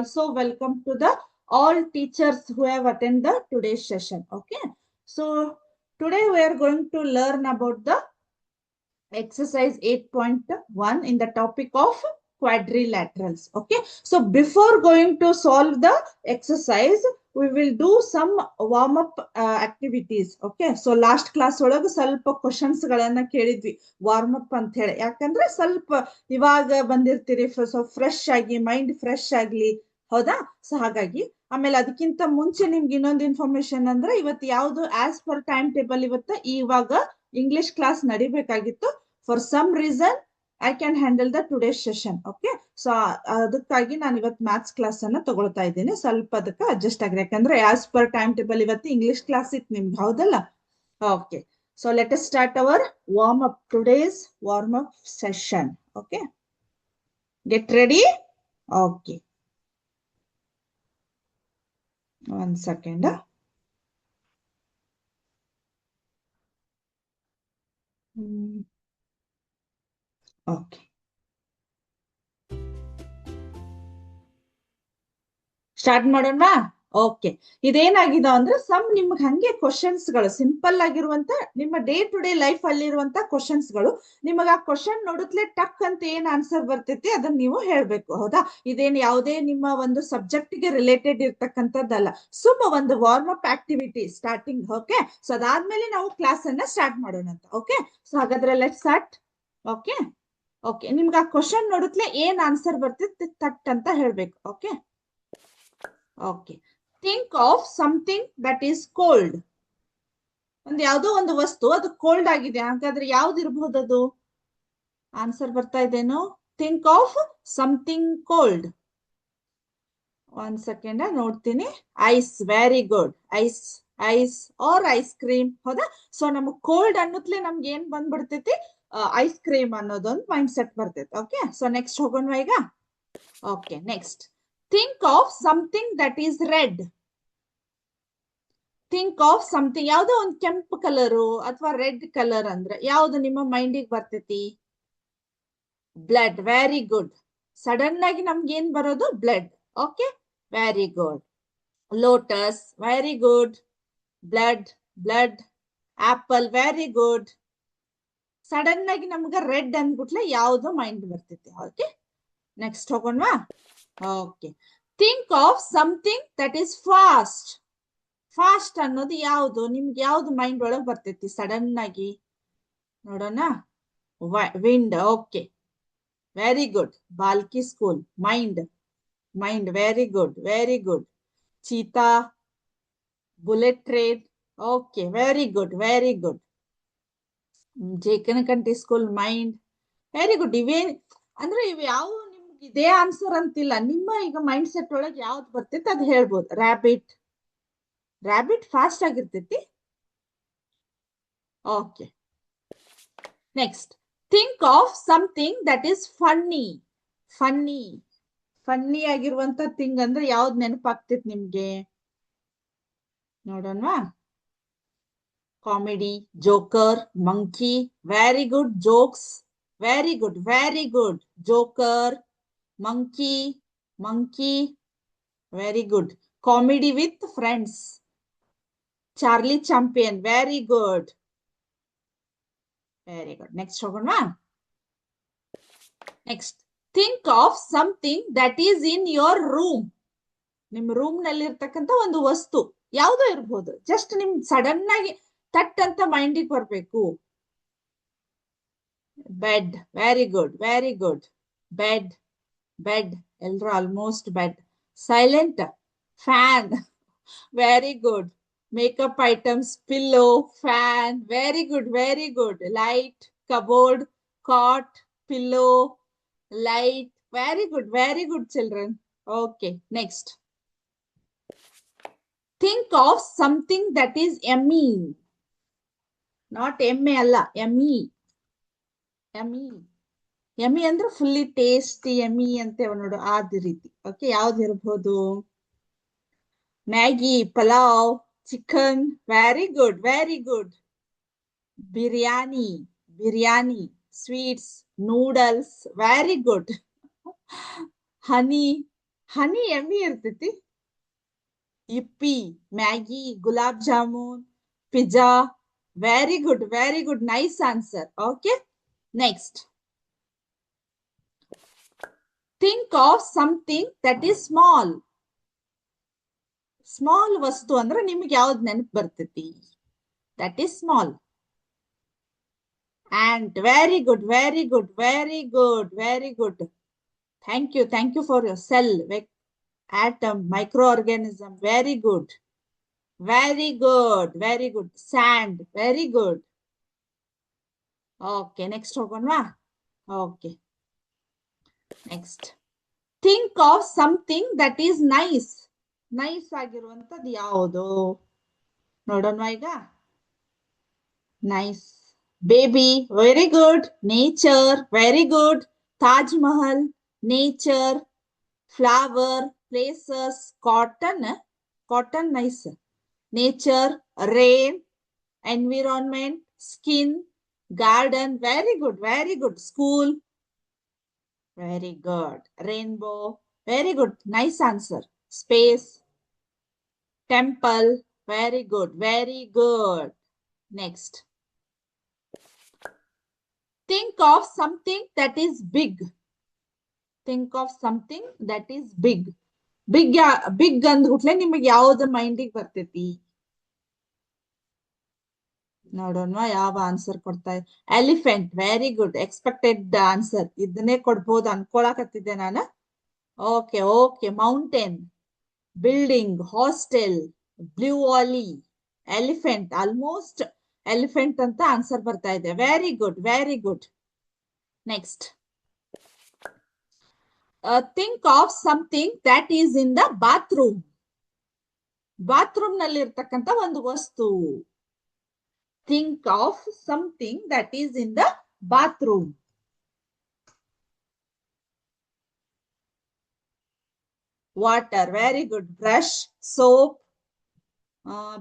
also welcome to the all teachers who have attended today's session. Okay, so today we are going to learn about the exercise 8.1 in the topic of quadrilaterals. Okay, so before going to solve the exercise, we will do some warm up activities. Okay, so last class ಒಳಗೆ ಸ್ವಲ್ಪ questions ಗಳನ್ನ ಕೇಳಿದ್ವಿ warm up ಅಂತ ಹೇಳಿ. ಯಾಕಂದ್ರೆ ಸ್ವಲ್ಪ ಇವಾಗ ಬಂದಿರ್ತೀರಿ, so fresh ಆಗಿ ಮೈಂಡ್ ಫ್ರೆಶ್ ಆಗ್ಲಿ, ಹೌದಾ? ಸೊ ಹಾಗಾಗಿ ಆಮೇಲೆ ಅದಕ್ಕಿಂತ ಮುಂಚೆ ನಿಮ್ಗೆ ಇನ್ನೊಂದು ಇನ್ಫಾರ್ಮೇಶನ್ ಅಂದ್ರೆ ಇವತ್ತು ಯಾವ್ದು ಆಸ್ ಪರ್ ಟೈಮ್ ಟೇಬಲ್ ಇವತ್ತು ಇವಾಗ ಇಂಗ್ಲಿಷ್ ಕ್ಲಾಸ್ ನಡಿಬೇಕಾಗಿತ್ತು. For some reason I can handle the today session. Okay, so ಅದಕ್ಕಾಗಿ ನಾನು ಇವತ್ತು ಮ್ಯಾಥ್ಸ್ ಕ್ಲಾಸ್ ಅನ್ನ ತಗೊಳ್ತಾ ಇದ್ದೀನಿ. ಸ್ವಲ್ಪ ಅದಕ್ಕೆ ಅಡ್ಜಸ್ಟ್ ಆಗ್ರಿ, ಯಾಕಂದ್ರೆ ಆಸ್ ಪರ್ ಟೈಮ್ ಟೇಬಲ್ ಇವತ್ತು ಇಂಗ್ಲಿಷ್ ಕ್ಲಾಸ್ ಇತ್ತು ನಿಮ್ಗೆ, ಹೌದಲ್ಲ? Okay, so let us start our warm up, today's warm up session. Okay, get ready. Okay, one second. Okay. Start ಮಾಡೋಣ. ಓಕೆ, ಇದೇನಾಗಿದೆ ಅಂದ್ರೆ ನಿಮ್ಗೆ ಹಂಗೆ ಕ್ವಶನ್ಸ್ ಗಳು ಸಿಂಪಲ್ ಆಗಿರುವಂತ ನಿಮ್ಮ ಡೇ ಟು ಡೇ ಲೈಫ್ ಅಲ್ಲಿರುವಂತ ಕ್ವಶನ್ಸ್ ಗಳು. ನಿಮಗೆ ಆ ಕ್ವಶನ್ ನೋಡುತ್ತಲೇ ಟಕ್ ಅಂತ ಏನ್ ಆನ್ಸರ್ ಬರ್ತೈತಿ ಅದನ್ನ ನೀವು ಹೇಳ್ಬೇಕು, ಹೌದಾ? ಇದೇನ್ ಯಾವುದೇ ನಿಮ್ಮ ಒಂದು ಸಬ್ಜೆಕ್ಟ್ ಗೆ ರಿಲೇಟೆಡ್ ಇರ್ತಕ್ಕಂಥದ್ದಲ್ಲ, ಒಂದು warm up activity starting. Okay, so ಅದಾದ್ಮೇಲೆ ನಾವು ಕ್ಲಾಸ್ ಅನ್ನ ಸ್ಟಾರ್ಟ್ ಮಾಡೋಣ ಅಂತ. ಓಕೆ, ಸೊ ಹಾಗಾದ್ರೆ ಲೆಟ್ ಸ್ಟಾರ್ಟ್. ಓಕೆ ಓಕೆ, ನಿಮ್ಗೆ ಆ ಕ್ವಶನ್ ನೋಡುತ್ತಲೇ ಏನ್ ಆನ್ಸರ್ ಬರ್ತೈತಿ ತಟ್ ಅಂತ ಹೇಳ್ಬೇಕು. Okay okay, think of something that is cold. ಯಾವುದೋ ಒಂದು ವಸ್ತು ಅದು ಕೋಲ್ಡ್ ಆಗಿದೆ, ಹಾಗಾದ್ರೆ ಯಾವ್ದು ಇರಬಹುದು? ಅದು ಆನ್ಸರ್ ಬರ್ತಾ ಇದೇನು? Think of something cold. One second ನೋಡ್ತೀನಿ. Ice, very good. Ice, ice or ice cream, ಹೌದಾ? ಸೊ ನಮಗ್ ಕೋಲ್ಡ್ ಅನ್ನೋತ್ಲೆ ನಮ್ಗೆ ಏನ್ ಬಂದ್ಬಿಡ್ತೈತಿ? ಐಸ್ ಕ್ರೀಮ್ ಅನ್ನೋದೊಂದು ಮೈಂಡ್ ಸೆಟ್ ಬರ್ತೈತಿ. ಓಕೆ, ಸೊ ನೆಕ್ಸ್ಟ್ ಹೋಗೋಣ ಈಗ. Okay, next think of something that is red. Think of something, ಯಾವ್ದೋ ಒಂದು ಕೆಂಪು ಕಲರು ಅಥವಾ ರೆಡ್ ಕಲರ್ ಅಂದ್ರೆ ಯಾವ್ದು ನಿಮ್ಮ ಮೈಂಡಿಗೆ ಬರ್ತೈತಿ? Blood, very good. ಸಡನ್ ಆಗಿ ನಮ್ಗೆ ಏನ್ ಬರೋದು? Blood. Okay, very good. Lotus, very good. Blood, blood. Apple, very good. Sudden ಆಗಿ ನಮ್ಗೆ ರೆಡ್ ಅಂದ್ಬಿಟ್ಲೆ ಯಾವ್ದು ಮೈಂಡ್ ಬರ್ತೈತಿ. ಓಕೆ, ನೆಕ್ಸ್ಟ್ ಹೋಗೋಣವಾ? Okay, think of something that is fast. Fast ಅನ್ನೋದು ಯಾವುದು? ನಿಮ್ಗೆ ಯಾವ್ದು ಮೈಂಡ್ ಒಳಗೆ ಬರ್ತೈತಿ ಸಡನ್ ಆಗಿ? ನೋಡೋಣ. ವಿಂಡ್. Okay, very good. ಬಾಲ್ಕಿ school, mind, mind, very good, very good. Cheetah, bullet train. Okay, very good, very good. Jekanakanti school, mind, very good. ಇವೇ ಅಂದ್ರೆ ಇವ್ ಯಾವ ನಿಮ್ಗೆ ಇದೇ ಆನ್ಸರ್ ಅಂತಿಲ್ಲ, ನಿಮ್ಮ ಈಗ ಮೈಂಡ್ ಸೆಟ್ ಒಳಗೆ ಯಾವ್ದು ಬರ್ತೈತಿ ಅದು ಹೇಳ್ಬೋದು. ರ್ಯಾಬಿಟ್, ರ್ಯಾಬಿಟ್ ಫಾಸ್ಟ್ ಆಗಿರ್ತೈತಿ. Okay, next think of something that is funny. Funny, funny ಆಗಿರುವಂತ ಥಿಂಗ್ ಅಂದ್ರೆ ಯಾವ್ದು ನೆನಪಾಗ್ತೈತಿ ನಿಮ್ಗೆ? ನೋಡೋಣವಾ? Comedy, joker, monkey. Very good. Jokes, very good, very good. Joker, monkey, monkey, very good. Comedy with friends, Charlie champion, very good, very good. Next ಹೋಗೋಣ. Next think of something that is in your room. ನಿಮ್ room ನಲ್ಲಿ ಇರ್ತಕ್ಕಂಥ ಒಂದು ವಸ್ತು ಯಾವ್ದೋ ಇರ್ಬೋದು, just ನಿಮ್ sudden ಆಗಿ ತಟ್ ಅಂತ ಮೈಂಡಿಗೆ ಬರ್ಬೇಕು. Bed, very good, very good. Bed, bed, ಎಲ್ರು almost bed. Silent, fan, very good. Makeup items, pillow, fan, very good, very good. Light, cupboard, cot, pillow, light, very good, very good children. Okay, next think of something that is yummy. Not ಎಮ್ಮೆ ಅಲ್ಲ, yummy, yummy. Yummy ಅಂದ್ರೆ fully tasty, yummy ಅಂತೇವ ನೋಡು, ಆದ ರೀತಿ. Okay, ಯಾವ್ದು ಇರ್ಬೋದು? Maggi, pulao, chicken, very good, very good. Biryani, biryani. Sweets, noodles, very good. Honey, honey yummy ಇರ್ತೈತಿ. Yippee, Maggi, gulab jamun, pizza. Very good, very good, nice answer. Okay, next. Think of something that is small. Small ವಸ್ತು ಅಂದ್ರೆ ನಿಮ್ಗೆ ಯಾವ್ದು ನೆನಪು ಬರ್ತೈತಿ? That is small. And very good, very good, very good, very good. Thank you for your cell, atom, microorganism. Very good, very good, very good. Sand, very good. Okay, next hogonwa. Okay, next. Think of something that is nice. Nice ಆಗಿರುವಂತದ್ದು ಯಾವುದು ನೋಡೋಣ ಈಗ. Nice. Baby, very good. Nature, very good. Taj Mahal, nature. Flower, places. Cotton, cotton nice. Nature, rain, environment, skin, garden. Very good, very good. School, very good. Rainbow, very good. Nice answer. Space, temple, very good, very good. Next. Think of something that is big. Think of something that is big. Big ಅಂದ್ಬಿಟ್ಲೆ ನಿಮಗೆ ಯಾವ್ದು ಮೈಂಡಿಗೆ ಬರ್ತೈತಿ ನೋಡೋಣ. ಯಾವ answer ಕೊಡ್ತಾ ಇದೆ? Elephant, very good. Expected answer. ಇದನ್ನೇ ಕೊಡ್ಬೋದು ಅನ್ಕೊಳಕತ್ತಿದ್ದೆ ನಾನು. Okay okay. Mountain, building, hostel, blue whale, elephant. Almost elephant ಅಂತ ಆನ್ಸರ್ ಬರ್ತಾ ಇದೆ. Very good, very good. Next. Think of something that is in the bathroom. Bathroom ನಲ್ಲಿ ಇರ್ತಕ್ಕಂತ ಒಂದು ವಸ್ತು. Think of something that is in the bathroom. Water, very good. Brush, soap,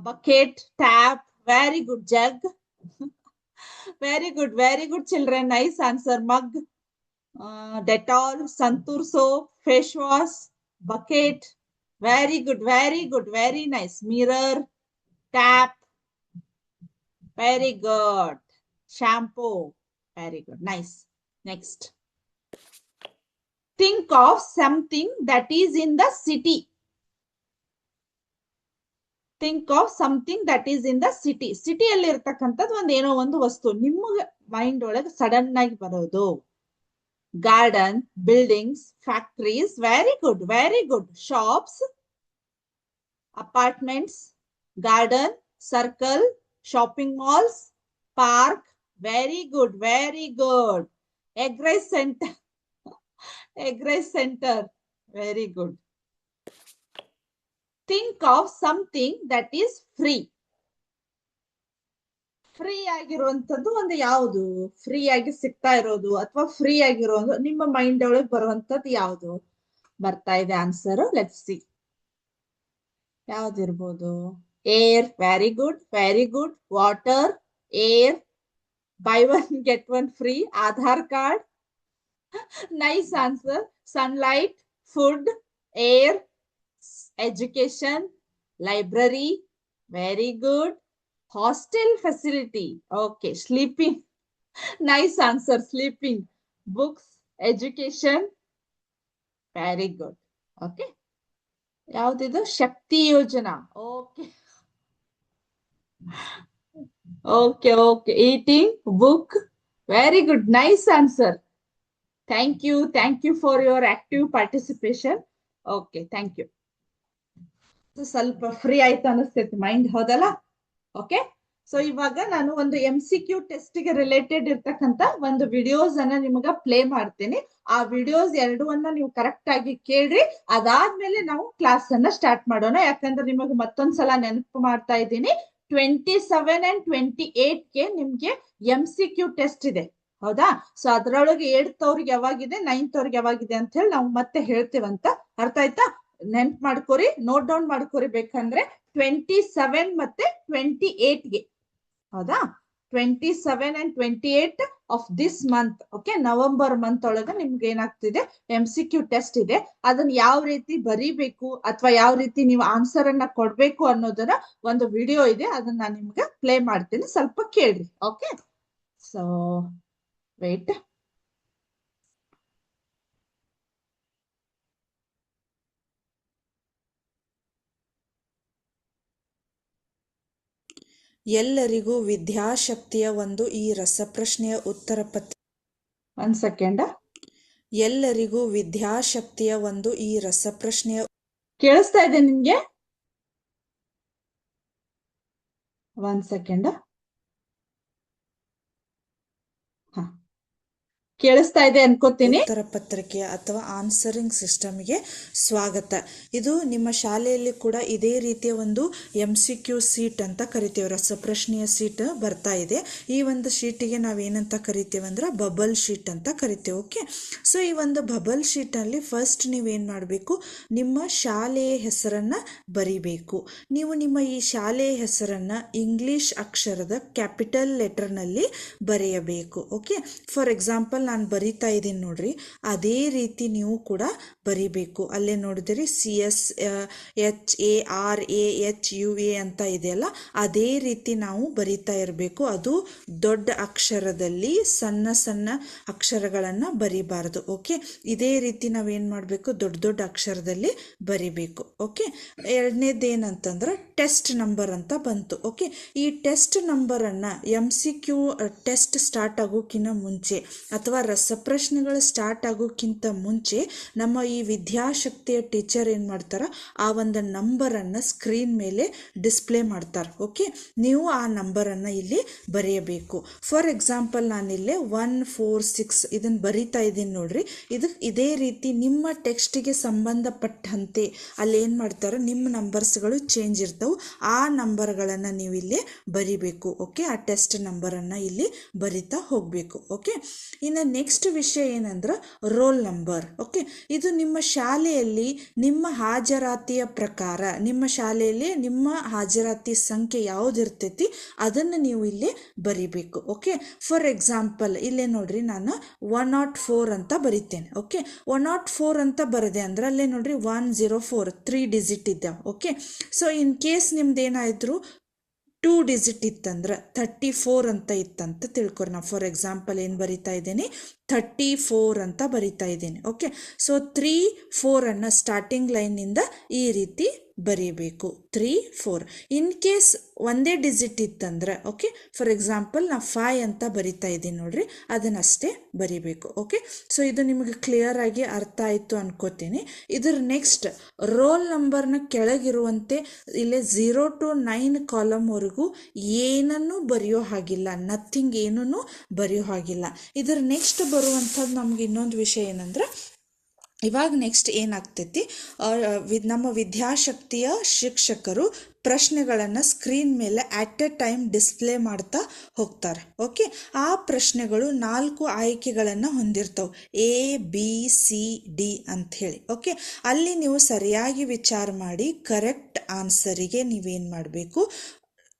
bucket, tap, very good. Jug. Very good, very good children. Nice answer. Mug, Dettol, Santur soap, face wash, bucket. Very good, very good, very nice. Mirror, tap. Very good. Shampoo. Very good, nice. Next. Think of something that is in the city. Think of something that is in the city. City ಅಲ್ಲಿ ಇರತಕ್ಕಂತದ್ದು ಒಂದು ಏನೋ ಒಂದು ವಸ್ತು ನಿಮಗೆ mind ಒಳಗೆ sudden ಆಗಿ ಬರೋದು. Garden, buildings, factories. Very good, very good. Shops, apartments, garden, circle, shopping malls, park. Very good, very good. Egg rice center. Egg rice center. Very good. Think of something that is free. Free ಆಗಿರುವಂತದ್ದು ಒಂದು ಯಾವುದು? Free ಆಗಿ ಸಿಗ್ತಾ ಇರೋದು ಅಥವಾ free ಆಗಿರೋದು ನಿಮ್ಮ mind ಒಳಗೆ ಬರುವಂತದ್ದು ಯಾವುದು? ಬರ್ತಾ ಇದೆ ಆನ್ಸರ್. Let's see. ಯಾವ್ದಿರ್ಬೋದು? Air, very good, very good. Water, air, buy one get one free. Aadhaar card, nice answer. Sunlight, food, air, education, library. Very good. Hostel facility. Okay. Sleeping. Nice answer. Sleeping. Books, education. Very good. Okay. Yaudidu? Shakti Yojana. Okay. Okay, okay. Eating, book. Very good. Nice answer. Thank you for your active participation. Okay, thank you. ಸ್ವಲ್ಪ free ಆಯ್ತು ಅನಿಸ್ತೈತಿ mind, ಹೌದಲ್ಲ? Okay, so ಇವಾಗ ನಾನು ಒಂದು MCQ test ಗೆ related ಇರ್ತಕ್ಕಂತ ಒಂದು ವಿಡಿಯೋಸ್ ಅನ್ನ ನಿಮಗ ಪ್ಲೇ ಮಾಡ್ತೀನಿ. ಆ ವಿಡಿಯೋಸ್ ಎರಡನ್ನ ನೀವು ಕರೆಕ್ಟ್ ಆಗಿ ಕೇಳ್ರಿ. ಅದಾದ್ಮೇಲೆ ನಾವು ಕ್ಲಾಸ್ ಅನ್ನ ಸ್ಟಾರ್ಟ್ ಮಾಡೋಣ. ಯಾಕಂದ್ರೆ ನಿಮಗೆ ಮತ್ತೊಂದ್ಸಲ ನೆನಪು ಮಾಡ್ತಾ ಇದ್ದೀನಿ, 27 and 28 ಗೆ ನಿಮ್ಗೆ MCQ ಟೆಸ್ಟ್ ಇದೆ, ಹೌದಾ? ಸೊ ಅದ್ರೊಳಗೆ 8th ಅವ್ರಿಗೆ ಯಾವಾಗಿದೆ, 9th ಅವ್ರಿಗೆ ಯಾವಾಗಿದೆ ಅಂತ ಹೇಳಿ ನಾವು ಮತ್ತೆ ಹೇಳ್ತೀವಂತ. ಅರ್ಥ ಆಯ್ತಾ? ನೆನ್ಪ್ ಮಾಡ್ಕೋರಿ, ನೋಟ್ ಡೌನ್ ಮಾಡ್ಕೋರಿ ಬೇಕಂದ್ರೆ. 27 ಮತ್ತೆ 28 ಗೆ, ಹೌದಾ? 27 and 28 of this month. Okay, November month ಒಳಗೆ ನಿಮ್ಗೆ ಏನಾಗ್ತಿದೆ, MCQ ಟೆಸ್ಟ್ ಇದೆ. ಅದನ್ನ ಯಾವ ರೀತಿ ಬರೀಬೇಕು ಅಥವಾ ಯಾವ ರೀತಿ ನೀವು ಆನ್ಸರ್ ಅನ್ನ ಕೊಡ್ಬೇಕು ಅನ್ನೋದನ್ನ ಒಂದು ವಿಡಿಯೋ ಇದೆ, ಅದನ್ನ ನಾನು ನಿಮ್ಗೆ ಪ್ಲೇ ಮಾಡ್ತೀನಿ, ಸ್ವಲ್ಪ ಕೇಳ್ರಿ. Okay, so wait. ಎಲ್ಲರಿಗೂ ವಿದ್ಯಾಶಕ್ತಿಯ ಒಂದು ಈ ರಸಪ್ರಶ್ನೆಯ ಉತ್ತರ ಪತ್ರ. ಒಂದ್ ಸೆಕೆಂಡ್. ಎಲ್ಲರಿಗೂ ವಿದ್ಯಾಶಕ್ತಿಯ ಒಂದು ಈ ರಸಪ್ರಶ್ನೆಯ. ಕೇಳಿಸ್ತಾ ಇದೆ ನಿಮ್ಗೆ? ಒಂದ್ ಸೆಕೆಂಡ್. ಕೇಳಿಸ್ತಾ ಇದೆ ಅನ್ಕೋತೀನಿ. ಉತ್ತರ ಪತ್ರಿಕೆ ಅಥವಾ ಆನ್ಸರಿಂಗ್ ಸಿಸ್ಟಮ್ಗೆ ಸ್ವಾಗತ. ಇದು ನಿಮ್ಮ ಶಾಲೆಯಲ್ಲಿ ಕೂಡ ಇದೇ ರೀತಿಯ ಒಂದು MCQ ಸೀಟ್ ಅಂತ ಕರಿತೇವೆ, ರಸಪ್ರಶ್ನೆಯ ಸೀಟ್ ಬರ್ತಾ ಇದೆ. ಈ ಒಂದು ಶೀಟಿಗೆ ನಾವೇನಂತ ಕರಿತೇವೆ ಅಂದ್ರೆ ಬಬಲ್ ಶೀಟ್ ಅಂತ ಕರಿತೇವೆ. ಓಕೆ, ಸೊ ಈ ಒಂದು ಬಬಲ್ ಶೀಟಲ್ಲಿ ಫಸ್ಟ್ ನೀವೇನು ಮಾಡಬೇಕು, ನಿಮ್ಮ ಶಾಲೆಯ ಹೆಸರನ್ನು ಬರಿಬೇಕು. ನೀವು ನಿಮ್ಮ ಈ ಶಾಲೆಯ ಹೆಸರನ್ನು ಇಂಗ್ಲಿಷ್ ಅಕ್ಷರದ ಕ್ಯಾಪಿಟಲ್ ಲೆಟರ್ನಲ್ಲಿ ಬರೆಯಬೇಕು. ಓಕೆ, ಫಾರ್ ಎಕ್ಸಾಂಪಲ್ ನಾನು ಬರಿತಾ ಇದ್ದೀನಿ ನೋಡ್ರಿ, ಅದೇ ರೀತಿ ನೀವು ಕೂಡ ಬರಿಬೇಕು. ಅಲ್ಲೇ ನೋಡಿದ್ರಿ CSHARAHUA ಅಂತ ಇದೆಯಲ್ಲ, ಅದೇ ರೀತಿ ನಾವು ಬರಿತಾ ಇರಬೇಕು. ಅದು ದೊಡ್ಡ ಅಕ್ಷರದಲ್ಲಿ ಸಣ್ಣ ಸಣ್ಣ ಅಕ್ಷರಗಳನ್ನು ಬರಿಬಾರ್ದು. ಓಕೆ, ಇದೇ ರೀತಿ ನಾವೇನು ಮಾಡಬೇಕು, ದೊಡ್ಡ ದೊಡ್ಡ ಅಕ್ಷರದಲ್ಲಿ ಬರಿಬೇಕು. ಓಕೆ, ಎರಡನೇದೇನಂತಂದ್ರೆ ಟೆಸ್ಟ್ ನಂಬರ್ ಅಂತ ಬಂತು. ಓಕೆ, ಈ ಟೆಸ್ಟ್ ನಂಬರನ್ನು MCQ ಟೆಸ್ಟ್ ಸ್ಟಾರ್ಟ್ ಆಗೋಕ್ಕಿಂತ ಮುಂಚೆ ಅಥವಾ ರಸಪ್ರಶ್ನೆಗಳು ಸ್ಟಾರ್ಟ್ ಆಗೋಕ್ಕಿಂತ ಮುಂಚೆ ನಮ್ಮ ಈ ವಿದ್ಯಾಶಕ್ತಿಯ ಟೀಚರ್ ಏನು ಮಾಡ್ತಾರೆ, ಆ ಒಂದು ನಂಬರನ್ನು ಸ್ಕ್ರೀನ್ ಮೇಲೆ ಡಿಸ್ಪ್ಲೇ ಮಾಡ್ತಾರೆ. ಓಕೆ, ನೀವು ಆ ನಂಬರನ್ನು ಇಲ್ಲಿ ಬರೆಯಬೇಕು. ಫಾರ್ ಎಕ್ಸಾಂಪಲ್ ನಾನಿಲ್ಲೇ 146 ಇದನ್ನು ಬರಿತಾ ಇದ್ದೀನಿ ನೋಡ್ರಿ. ಇದೇ ರೀತಿ ನಿಮ್ಮ ಟೆಕ್ಸ್ಟಿಗೆ ಸಂಬಂಧಪಟ್ಟಂತೆ ಅಲ್ಲಿ ಏನು ಮಾಡ್ತಾರೆ, ನಿಮ್ಮ ನಂಬರ್ಸ್ಗಳು ಚೇಂಜ್ ಇರ್ತವೆ, ಆ ನಂಬರ್ಗಳನ್ನು ನೀವು ಇಲ್ಲಿ ಬರಿಬೇಕು. ಓಕೆ, ಆ ಟೆಸ್ಟ್ ನಂಬರನ್ನು ಇಲ್ಲಿ ಬರಿತಾ ಹೋಗಬೇಕು. ಓಕೆ, ಇನ್ನು ನೆಕ್ಸ್ಟ್ ವಿಷಯ ಏನಂದ್ರೆ ರೋಲ್ ನಂಬರ್. ಓಕೆ, ಇದು ನಿಮ್ಮ ಶಾಲೆಯಲ್ಲಿ ನಿಮ್ಮ ಹಾಜರಾತಿಯ ಪ್ರಕಾರ, ನಿಮ್ಮ ಶಾಲೆಯಲ್ಲಿ ನಿಮ್ಮ ಹಾಜರಾತಿ ಸಂಖ್ಯೆ ಯಾವುದಿರ್ತೈತಿ ಅದನ್ನು ನೀವು ಇಲ್ಲಿ ಬರಿಬೇಕು. ಓಕೆ, ಫಾರ್ ಎಕ್ಸಾಂಪಲ್ ಇಲ್ಲೇ ನೋಡ್ರಿ, ನಾನು 104 ಅಂತ ಬರಿತೇನೆ. ಓಕೆ, 104 ಅಂತ ಬರದೆ ಅಂದ್ರೆ ಅಲ್ಲೇ ನೋಡ್ರಿ 104 3 ಡಿಜಿಟ್ ಇದ್ದಾವೆ. ಓಕೆ, ಸೊ ಇನ್ ಕೇಸ್ ನಿಮ್ದು ಏನಾದ್ರು 2 ಡಿಜಿಟ್ ಇತ್ತಂದ್ರೆ 34 ಅಂತ ಇತ್ತಂತ ತಿಳ್ಕೊರಿ. ನಾವು ಫಾರ್ ಎಕ್ಸಾಂಪಲ್ ಏನು ಬರಿತಾ ಇದ್ದೀನಿ, 34 ಅಂತ ಬರಿತಾ ಇದ್ದೀನಿ. ಓಕೆ, ಸೊ 3 4 ಸ್ಟಾರ್ಟಿಂಗ್ ಲೈನಿಂದ ಈ ರೀತಿ ಬರೀಬೇಕು, 3 4. ಇನ್ ಕೇಸ್ ಒಂದೇ ಡಿಜಿಟ್ ಇತ್ತಂದ್ರೆ, ಓಕೆ, ಫಾರ್ ಎಕ್ಸಾಂಪಲ್ ನಾ 5 ಅಂತ ಬರಿತಾ ಇದ್ದೀನಿ ನೋಡ್ರಿ, ಅದನ್ನಷ್ಟೇ ಬರಿಬೇಕು. ಓಕೆ, ಸೊ ಇದು ನಿಮಗೆ ಕ್ಲಿಯರ್ ಆಗಿ ಅರ್ಥ ಆಯಿತು ಅನ್ಕೋತೀನಿ. ಇದರ ನೆಕ್ಸ್ಟ್ ರೋಲ್ ನಂಬರ್ನ ಕೆಳಗಿರುವಂತೆ ಇಲ್ಲೇ 0 to 9 ಕಾಲಮ್ವರೆಗೂ ಏನನ್ನೂ ಬರೆಯೋ ಹಾಗಿಲ್ಲ, ನಥಿಂಗ್ ಏನೂ ಬರೆಯೋ ಹಾಗಿಲ್ಲ. ಇದರ ನೆಕ್ಸ್ಟ್ ಬರುವಂಥದ್ದು ನಮ್ಗೆ ಇನ್ನೊಂದು ವಿಷಯ ಏನಂದ್ರೆ, ಇವಾಗ ನೆಕ್ಸ್ಟ್ ಏನಾಗ್ತೈತಿ, ನಮ್ಮ ವಿದ್ಯಾಶಕ್ತಿಯ ಶಿಕ್ಷಕರು ಪ್ರಶ್ನೆಗಳನ್ನು ಸ್ಕ್ರೀನ್ ಮೇಲೆ ಅಟ್ ಎ ಟೈಮ್ ಡಿಸ್ಪ್ಲೇ ಮಾಡ್ತಾ ಹೋಗ್ತಾರೆ. ಓಕೆ, ಆ ಪ್ರಶ್ನೆಗಳು 4 ಆಯ್ಕೆಗಳನ್ನು ಹೊಂದಿರ್ತವೆ, ABCD ಅಂತ ಹೇಳಿ. ಓಕೆ, ಅಲ್ಲಿ ನೀವು ಸರಿಯಾಗಿ ವಿಚಾರ ಮಾಡಿ ಕರೆಕ್ಟ್ ಆನ್ಸರಿಗೆ ನೀವೇನು ಮಾಡಬೇಕು,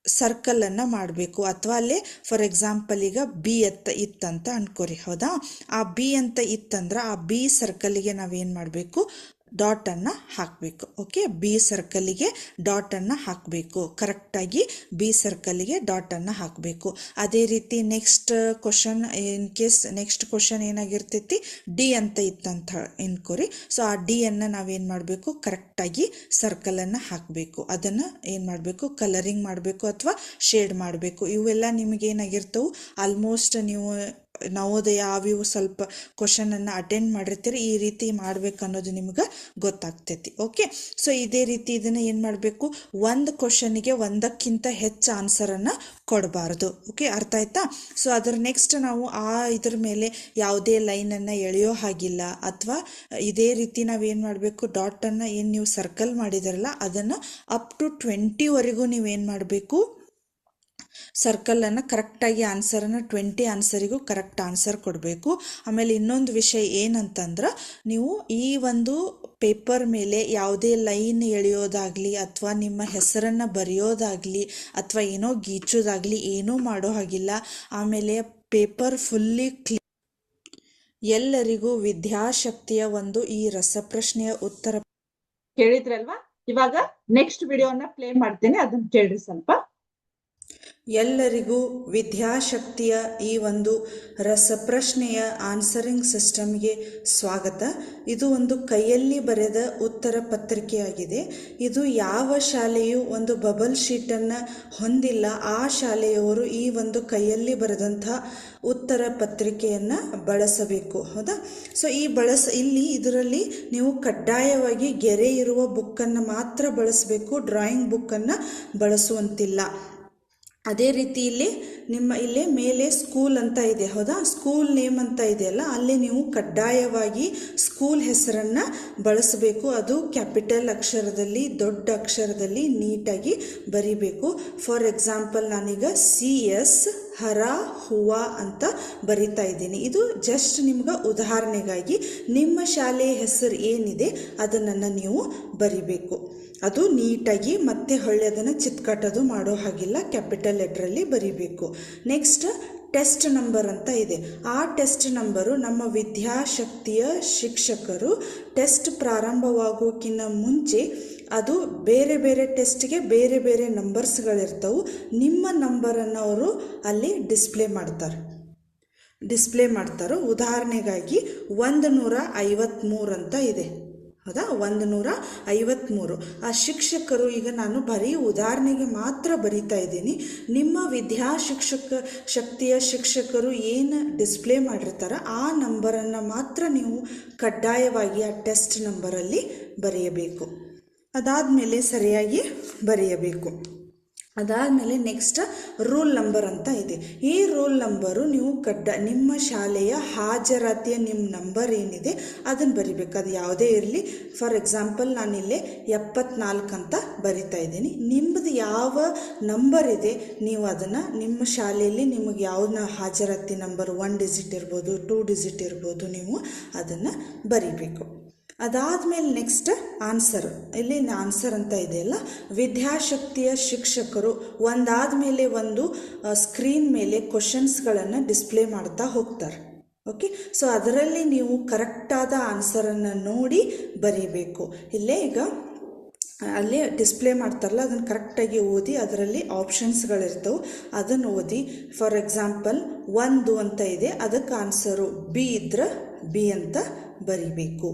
ಸರ್ಕಲನ್ನು ಮಾಡಬೇಕು. ಅಥವಾ ಅಲ್ಲೇ ಫಾರ್ ಎಕ್ಸಾಂಪಲ್ ಈಗ B ಇತ್ತಂತ ಅನ್ಕೋರಿ, ಹೌದಾ, ಆ B ಅಂತ ಇತ್ತಂದ್ರೆ ಆ B ಸರ್ಕಲಿಗೆ ನಾವೇನು ಮಾಡಬೇಕು, ಡಾಟನ್ನು ಹಾಕಬೇಕು. ಓಕೆ, B ಸರ್ಕಲಿಗೆ ಡಾಟನ್ನು ಹಾಕಬೇಕು, ಕರೆಕ್ಟಾಗಿ B ಸರ್ಕಲಿಗೆ ಡಾಟನ್ನು ಹಾಕಬೇಕು. ಅದೇ ರೀತಿ next question, in case next question ಏನಾಗಿರ್ತೈತಿ, D ಅಂತ ಇತ್ತಂತ ಅನ್ಕೋರಿ. ಸೊ ಆ D ಅನ್ನು ನಾವೇನು ಮಾಡಬೇಕು, ಕರೆಕ್ಟಾಗಿ ಸರ್ಕಲನ್ನು ಹಾಕಬೇಕು. ಅದನ್ನು ಏನು ಮಾಡಬೇಕು, ಕಲರಿಂಗ್ ಮಾಡಬೇಕು ಅಥವಾ ಶೇಡ್ ಮಾಡಬೇಕು. ಇವೆಲ್ಲ ನಿಮಗೇನಾಗಿರ್ತವೆ, ಆಲ್ಮೋಸ್ಟ್ ನೀವು ನವೋದಯ ಅವಿವು ಸ್ವಲ್ಪ ಕ್ವಶನನ್ನು ಅಟೆಂಡ್ ಮಾಡಿರ್ತೀರಿ, ಈ ರೀತಿ ಮಾಡ್ಬೇಕು ಅನ್ನೋದು ನಿಮ್ಗೆ ಗೊತ್ತಾಗ್ತೈತಿ. ಓಕೆ, ಸೊ ಇದೇ ರೀತಿ ಇದನ್ನು ಏನು ಮಾಡಬೇಕು, ಒಂದು ಕ್ವಶನಿಗೆ ಒಂದಕ್ಕಿಂತ ಹೆಚ್ಚು ಆನ್ಸರನ್ನು ಕೊಡಬಾರ್ದು. ಓಕೆ, ಅರ್ಥ ಆಯ್ತಾ? ಸೊ ಅದರ ನೆಕ್ಸ್ಟ್ ನಾವು ಇದ್ರ ಮೇಲೆ ಯಾವುದೇ ಲೈನನ್ನು ಎಳೆಯೋ ಹಾಗಿಲ್ಲ, ಅಥವಾ ಇದೇ ರೀತಿ ನಾವೇನು ಮಾಡಬೇಕು, ಡಾಟನ್ನು ಏನು ನೀವು ಸರ್ಕಲ್ ಮಾಡಿದಾರಲ್ಲ ಅದನ್ನು ಅಪ್ ಟು 20ವರೆಗೂ ನೀವೇನು ಮಾಡಬೇಕು, ಸರ್ಕಲನ್ನು ಕರೆಕ್ಟಾಗಿ ಆನ್ಸರನ್ನು 20 ಆನ್ಸರಿಗೂ ಕರೆಕ್ಟ್ ಆನ್ಸರ್ ಕೊಡಬೇಕು. ಆಮೇಲೆ ಇನ್ನೊಂದು ವಿಷಯ ಏನಂತಂದ್ರೆ, ನೀವು ಈ ಒಂದು ಪೇಪರ್ ಮೇಲೆ ಯಾವುದೇ ಲೈನ್ ಎಳೆಯೋದಾಗಲಿ ಅಥವಾ ನಿಮ್ಮ ಹೆಸರನ್ನು ಬರೆಯೋದಾಗಲಿ ಅಥವಾ ಏನೋ ಗೀಚೋದಾಗಲಿ ಏನೂ ಮಾಡೋ ಹಾಗಿಲ್ಲ. ಆಮೇಲೆ ಪೇಪರ್ ಫುಲ್ಲಿ ಎಲ್ಲರಿಗೂ ವಿದ್ಯಾಶಕ್ತಿಯ ಒಂದು ಈ ರಸಪ್ರಶ್ನೆಯ ಉತ್ತರ ಕೇಳಿದ್ರಲ್ವಾ? ಇವಾಗ ನೆಕ್ಸ್ಟ್ ವಿಡಿಯೋನ ಪ್ಲೇ ಮಾಡ್ತೇನೆ, ಅದನ್ನ ಕೇಳ್ರಿ ಸ್ವಲ್ಪ. ಎಲ್ಲರಿಗೂ ವಿದ್ಯಾಶಕ್ತಿಯ ಈ ಒಂದು ರಸಪ್ರಶ್ನೆಯ ಆನ್ಸರಿಂಗ್ ಸಿಸ್ಟಮ್ಗೆ ಸ್ವಾಗತ. ಇದು ಒಂದು ಕೈಯಲ್ಲಿ ಬರೆದ ಉತ್ತರ ಪತ್ರಿಕೆಯಾಗಿದೆ. ಇದು ಯಾವ ಶಾಲೆಯು ಒಂದು ಬಬಲ್ ಶೀಟನ್ನು ಹೊಂದಿಲ್ಲ ಆ ಶಾಲೆಯವರು ಈ ಒಂದು ಕೈಯಲ್ಲಿ ಬರೆದಂತಹ ಉತ್ತರ ಪತ್ರಿಕೆಯನ್ನು ಬಳಸಬೇಕು. ಹೌದಾ? ಸೊ ಇಲ್ಲಿ ಇದರಲ್ಲಿ ನೀವು ಕಡ್ಡಾಯವಾಗಿ ಗೆರೆ ಇರುವ ಬುಕ್ಕನ್ನು ಮಾತ್ರ ಬಳಸಬೇಕು, ಡ್ರಾಯಿಂಗ್ ಬುಕ್ಕನ್ನು ಬಳಸುವಂತಿಲ್ಲ. ಅದೇ ರೀತಿ ಇಲ್ಲೇ ಮೇಲೆ ಸ್ಕೂಲ್ ಅಂತ ಇದೆ. ಹೌದಾ? ಸ್ಕೂಲ್ ನೇಮ್ ಅಂತ ಇದೆಯಲ್ಲ, ಅಲ್ಲಿ ನೀವು ಕಡ್ಡಾಯವಾಗಿ ಸ್ಕೂಲ್ ಹೆಸರನ್ನು ಬಳಸಬೇಕು. ಅದು ಕ್ಯಾಪಿಟಲ್ ಅಕ್ಷರದಲ್ಲಿ, ದೊಡ್ಡ ಅಕ್ಷರದಲ್ಲಿ ನೀಟಾಗಿ ಬರಿಬೇಕು. ಫಾರ್ ಎಕ್ಸಾಂಪಲ್ ನಾನೀಗ CS ಹರ ಹೂವ ಅಂತ ಬರಿತಾ ಇದ್ದೀನಿ. ಇದು ಜಸ್ಟ್ ನಿಮ್ಗೆ ಉದಾಹರಣೆಗಾಗಿ ನಿಮ್ಮ ಶಾಲೆಯ ಹೆಸರು ಏನಿದೆ ಅದನ್ನು ನೀವು ಬರಿಬೇಕು. ಅದು ನೀಟಾಗಿ ಮತ್ತೆ ಹೊಳ್ಳಿ ಅದನ್ನು ಚಿತ್ಕಟ್ಟೋದು ಮಾಡೋ ಹಾಗಿಲ್ಲ, ಕ್ಯಾಪಿಟಲ್ ಲೆಟ್ರಲ್ಲಿ ಬರಿಬೇಕು. ನೆಕ್ಸ್ಟ್ ಟೆಸ್ಟ್ ನಂಬರ್ ಅಂತ ಇದೆ. ಆ ಟೆಸ್ಟ್ ನಂಬರು ನಮ್ಮ ವಿದ್ಯಾಶಕ್ತಿಯ ಶಿಕ್ಷಕರು ಟೆಸ್ಟ್ ಪ್ರಾರಂಭವಾಗೋಕ್ಕಿಂತ ಮುಂಚೆ ಅದು ಬೇರೆ ಬೇರೆ ಟೆಸ್ಟ್ಗೆ ಬೇರೆ ಬೇರೆ ನಂಬರ್ಸ್ಗಳಿರ್ತವೆ. ನಿಮ್ಮ ನಂಬರನ್ನು ಅವರು ಅಲ್ಲಿ ಡಿಸ್ಪ್ಲೇ ಮಾಡ್ತಾರೆ. ಉದಾಹರಣೆಗಾಗಿ 153 ಅಂತ ಇದೆ. ಹೌದಾ? 153. ಆ ಶಿಕ್ಷಕರು, ಈಗ ನಾನು ಬರೀ ಉದಾಹರಣೆಗೆ ಮಾತ್ರ ಬರಿತಾ ಇದ್ದೀನಿ. ನಿಮ್ಮ ಶಕ್ತಿಯ ಶಿಕ್ಷಕರು ಏನು ಡಿಸ್ಪ್ಲೇ ಮಾಡಿರ್ತಾರ ಆ ನಂಬರನ್ನು ಮಾತ್ರ ನೀವು ಕಡ್ಡಾಯವಾಗಿ ಆ ಟೆಸ್ಟ್ ನಂಬರಲ್ಲಿ ಬರೆಯಬೇಕು. ಅದಾದಮೇಲೆ ಸರಿಯಾಗಿ ಬರೆಯಬೇಕು. ಅದಾದಮೇಲೆ ನೆಕ್ಸ್ಟ್ ರೂಲ್ ನಂಬರ್ ಅಂತ ಇದೆ. ಈ ರೂಲ್ ನಂಬರು ನೀವು ನಿಮ್ಮ ಶಾಲೆಯ ಹಾಜರಾತಿಯ ನಿಮ್ಮ ನಂಬರ್ ಏನಿದೆ ಅದನ್ನು ಬರಿಬೇಕು. ಅದು ಯಾವುದೇ ಇರಲಿ. ಫಾರ್ ಎಕ್ಸಾಂಪಲ್ ನಾನಿಲ್ಲೇ 74 ಅಂತ ಬರಿತಾ ಇದ್ದೀನಿ. ನಿಮ್ಮದು ಯಾವ ನಂಬರ್ ಇದೆ ನೀವು ಅದನ್ನು ನಿಮ್ಮ ಶಾಲೆಯಲ್ಲಿ ನಿಮಗೆ ಯಾವ ಹಾಜರಾತಿ ನಂಬರ್ 1 ಡಿಜಿಟ್ ಇರ್ಬೋದು, 2 ಡಿಜಿಟ್ ಇರ್ಬೋದು, ನೀವು ಅದನ್ನು ಬರಿಬೇಕು. ಅದಾದಮೇಲೆ ನೆಕ್ಸ್ಟ್ ಆನ್ಸರ್. ಇಲ್ಲಿ ಆನ್ಸರ್ ಅಂತ ಇದೆಯಲ್ಲ, ವಿದ್ಯಾಶಕ್ತಿಯ ಶಿಕ್ಷಕರು ಒಂದಾದಮೇಲೆ ಒಂದು ಸ್ಕ್ರೀನ್ ಮೇಲೆ ಕ್ವಶನ್ಸ್ಗಳನ್ನು ಡಿಸ್ಪ್ಲೇ ಮಾಡ್ತಾ ಹೋಗ್ತಾರೆ. ಓಕೆ, ಸೊ ಅದರಲ್ಲಿ ನೀವು ಕರೆಕ್ಟಾದ ಆನ್ಸರನ್ನು ನೋಡಿ ಬರೀಬೇಕು. ಈಗ ಅಲ್ಲೇ ಡಿಸ್ಪ್ಲೇ ಮಾಡ್ತಾರಲ್ಲ ಅದನ್ನು ಕರೆಕ್ಟಾಗಿ ಓದಿ, ಅದರಲ್ಲಿ ಆಪ್ಷನ್ಸ್ಗಳಿರ್ತವೆ ಅದನ್ನು ಓದಿ. ಫಾರ್ ಎಕ್ಸಾಂಪಲ್ 1 ಅಂತ ಇದೆ, ಅದಕ್ಕೆ ಆನ್ಸರು B ಇದ್ರೆ B ಅಂತ ಬರಿಬೇಕು.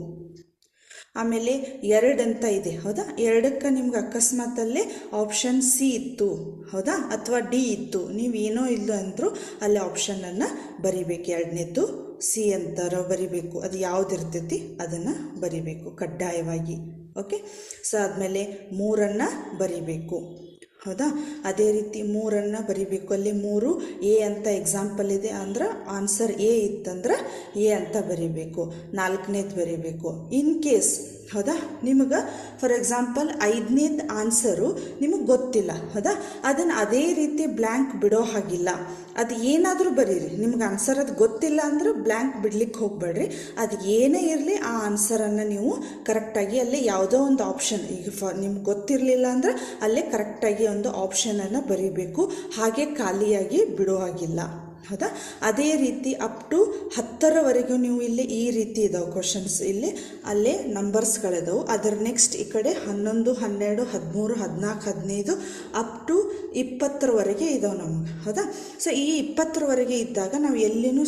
ಆಮೇಲೆ 2 ಅಂತ ಇದೆ. ಹೌದಾ? 2ಕ್ಕೆ ನಿಮ್ಗೆ ಅಕಸ್ಮಾತಲ್ಲೇ ಆಪ್ಷನ್ C ಇತ್ತು, ಹೌದಾ, ಅಥವಾ D ಇತ್ತು, ನೀವೇನೋ ಇಲ್ಲ ಅಂದರೂ ಅಲ್ಲಿ ಆಪ್ಷನನ್ನು ಬರಿಬೇಕು. 2ನೇದ್ದು C ಅಂತಾರ ಬರಿಬೇಕು. ಅದು ಯಾವುದಿರ್ತೈತಿ ಅದನ್ನು ಬರಿಬೇಕು ಕಡ್ಡಾಯವಾಗಿ. ಓಕೆ, ಸೊ ಆದಮೇಲೆ 3 ಬರಿಬೇಕು. ಹೌದಾ? ಅದೇ ರೀತಿ 3 ಬರಿಬೇಕು. ಅಲ್ಲಿ 3 A ಅಂತ ಎಕ್ಸಾಂಪಲ್ ಇದೆ ಅಂದ್ರೆ ಆನ್ಸರ್ A ಇತ್ತಂದ್ರೆ A ಅಂತ ಬರಿಬೇಕು. 4ನೇದು ಬರಿಬೇಕು. ಇನ್ ಕೇಸ್, ಹೌದಾ, ನಿಮಗೆ ಫಾರ್ ಎಕ್ಸಾಂಪಲ್ 5ನೇದು ಆನ್ಸರು ನಿಮಗೆ ಗೊತ್ತಿಲ್ಲ, ಹೌದಾ, ಅದನ್ನು ಅದೇ ರೀತಿ ಬ್ಲ್ಯಾಂಕ್ ಬಿಡೋ ಹಾಗಿಲ್ಲ. ಅದು ಏನಾದರೂ ಬರೀರಿ, ನಿಮ್ಗೆ ಆನ್ಸರ್ ಅದು ಗೊತ್ತಿಲ್ಲ ಅಂದ್ರೆ ಬ್ಲ್ಯಾಂಕ್ ಬಿಡ್ಲಿಕ್ಕೆ ಹೋಗ್ಬೇಡ್ರಿ. ಅದು ಏನೇ ಇರಲಿ ಆ ಆನ್ಸರನ್ನು ನೀವು ಕರೆಕ್ಟಾಗಿ ಅಲ್ಲೇ ಯಾವುದೋ ಒಂದು ಆಪ್ಷನ್, ಈಗ ನಿಮ್ಗೆ ಗೊತ್ತಿರಲಿಲ್ಲ ಅಂದ್ರೆ ಅಲ್ಲೇ ಕರೆಕ್ಟಾಗಿ ಒಂದು ಆಪ್ಷನನ್ನು ಬರೀಬೇಕು. ಹಾಗೆ ಖಾಲಿಯಾಗಿ ಬಿಡೋ ಹಾಗಿಲ್ಲ. ಹೌದಾ? ಅದೇ ರೀತಿ ಅಪ್ ಟು 10ರವರೆಗೂ ನೀವು ಇಲ್ಲಿ ಈ ರೀತಿ ಇದಾವೆ ಕ್ವಶನ್ಸ್. ಇಲ್ಲಿ ಅಲ್ಲೇ ನಂಬರ್ಸ್ಗಳಿದಾವೆ. ಅದರ ನೆಕ್ಸ್ಟ್ ಈ ಕಡೆ 11, 12, 13, 14, 15 ಅಪ್ ಟು 20ರವರೆಗೆ ಇದಾವೆ ನಮ್ಗೆ. ಹೌದಾ? ಸೊ ಈ 20ರವರೆಗೆ ಇದ್ದಾಗ ನಾವು ಎಲ್ಲಿನೂ